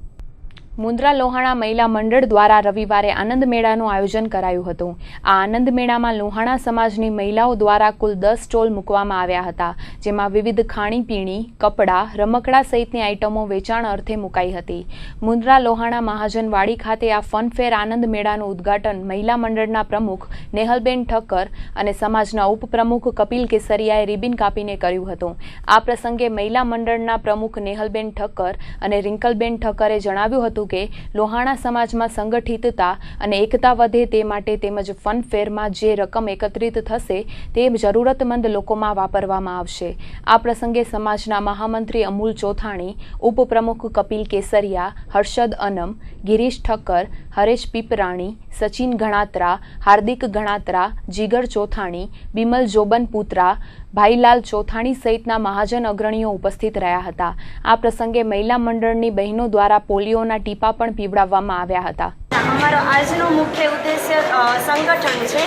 Speaker 1: મુન્દ્રા લોહાણા મહિલા મંડળ દ્વારા રવિવારે આનંદ મેળાનું આયોજન કરાયું હતું. આ આનંદ મેળામાં લોહાણા સમાજની મહિલાઓ દ્વારા કુલ 10 સ્ટોલ મૂકવામાં આવ્યા હતા, જેમાં વિવિધ ખાણીપીણી, કપડાં, રમકડા સહિતની આઇટમો વેચાણ અર્થે મુકાઈ હતી. મુન્દ્રા લોહાણા મહાજનવાડી ખાતે આ ફનફેર આનંદ મેળાનું ઉદ્ઘાટન મહિલા મંડળના પ્રમુખ નેહલબેન ઠક્કર અને સમાજના ઉપપ્રમુખ કપિલ કેસરિયાએ રિબિન કાપીને કર્યું હતું. આ પ્રસંગે મહિલા મંડળના પ્રમુખ નેહલબેન ઠક્કર અને રિંકલબેન ઠક્કરે જણાવ્યું હતું કે લોહાણા સમાજમાં સંગઠિતતા અને એકતા વધે તે માટે તેમજ ફનફેરમાં જે રકમ એકત્રિત થશે તે જરૂરતમંદ લોકોમાં વાપરવામાં આવશે. આ પ્રસંગે સમાજના મહામંત્રી અમૂલ ચોથાણી, ઉપપ્રમુખ કપિલ કેસરિયા, હર્ષદ અનમ, ગિરીશ ઠક્કર, હરેશ પીપરાણી, સચિન ગણાત્રા, હાર્દિક ગણાત્રા, જીગર ચોથાણી, બિમલ જોબન પુત્રા, ભાઈલાલ ચોથાણી સહિતના મહાજન અગ્રણીઓ ઉપસ્થિત રહ્યા હતા. આ પ્રસંગે મહિલા મંડળની બહેનો દ્વારા પોલિયોના ટીપા પણ પીવડાવવામાં આવ્યા હતા.
Speaker 19: અમારો આજનો મુખ્ય ઉદ્દેશ્ય સંગઠન છે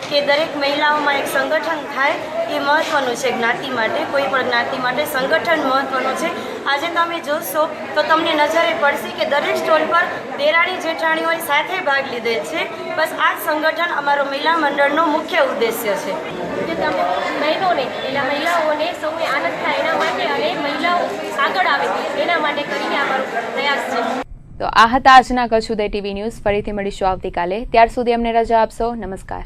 Speaker 19: કે દરેક મહિલાઓમાં એક સંગઠન થાય એ મહત્ત્વનું છે. જ્ઞાતિ માટે, કોઈ પણ જ્ઞાતિ માટે સંગઠન મહત્ત્વનું છે. આજે તમે જોશો તો તમને નજરે પડશે કે દરેક સ્ટોલ પર દેરાણી જેઠાણીઓએ સાથે ભાગ લીધેલ છે. બસ આ જ સંગઠન અમારો મહિલા મંડળનો મુખ્ય ઉદ્દેશ્ય છે.
Speaker 20: કે તમે બહેનોને, એના મહિલાઓને સૌને આનંદ થાય એના માટે અને મહિલાઓ આગળ આવે એના માટે કરીને અમારો પ્રયાસ છે.
Speaker 1: તો આ હતા આજના કચ્છ ઉદય ટીવી ન્યૂઝ. ફરીથી મળીશું આવતીકાલે. ત્યાર સુધી અમને રજા આપશો. નમસ્કાર.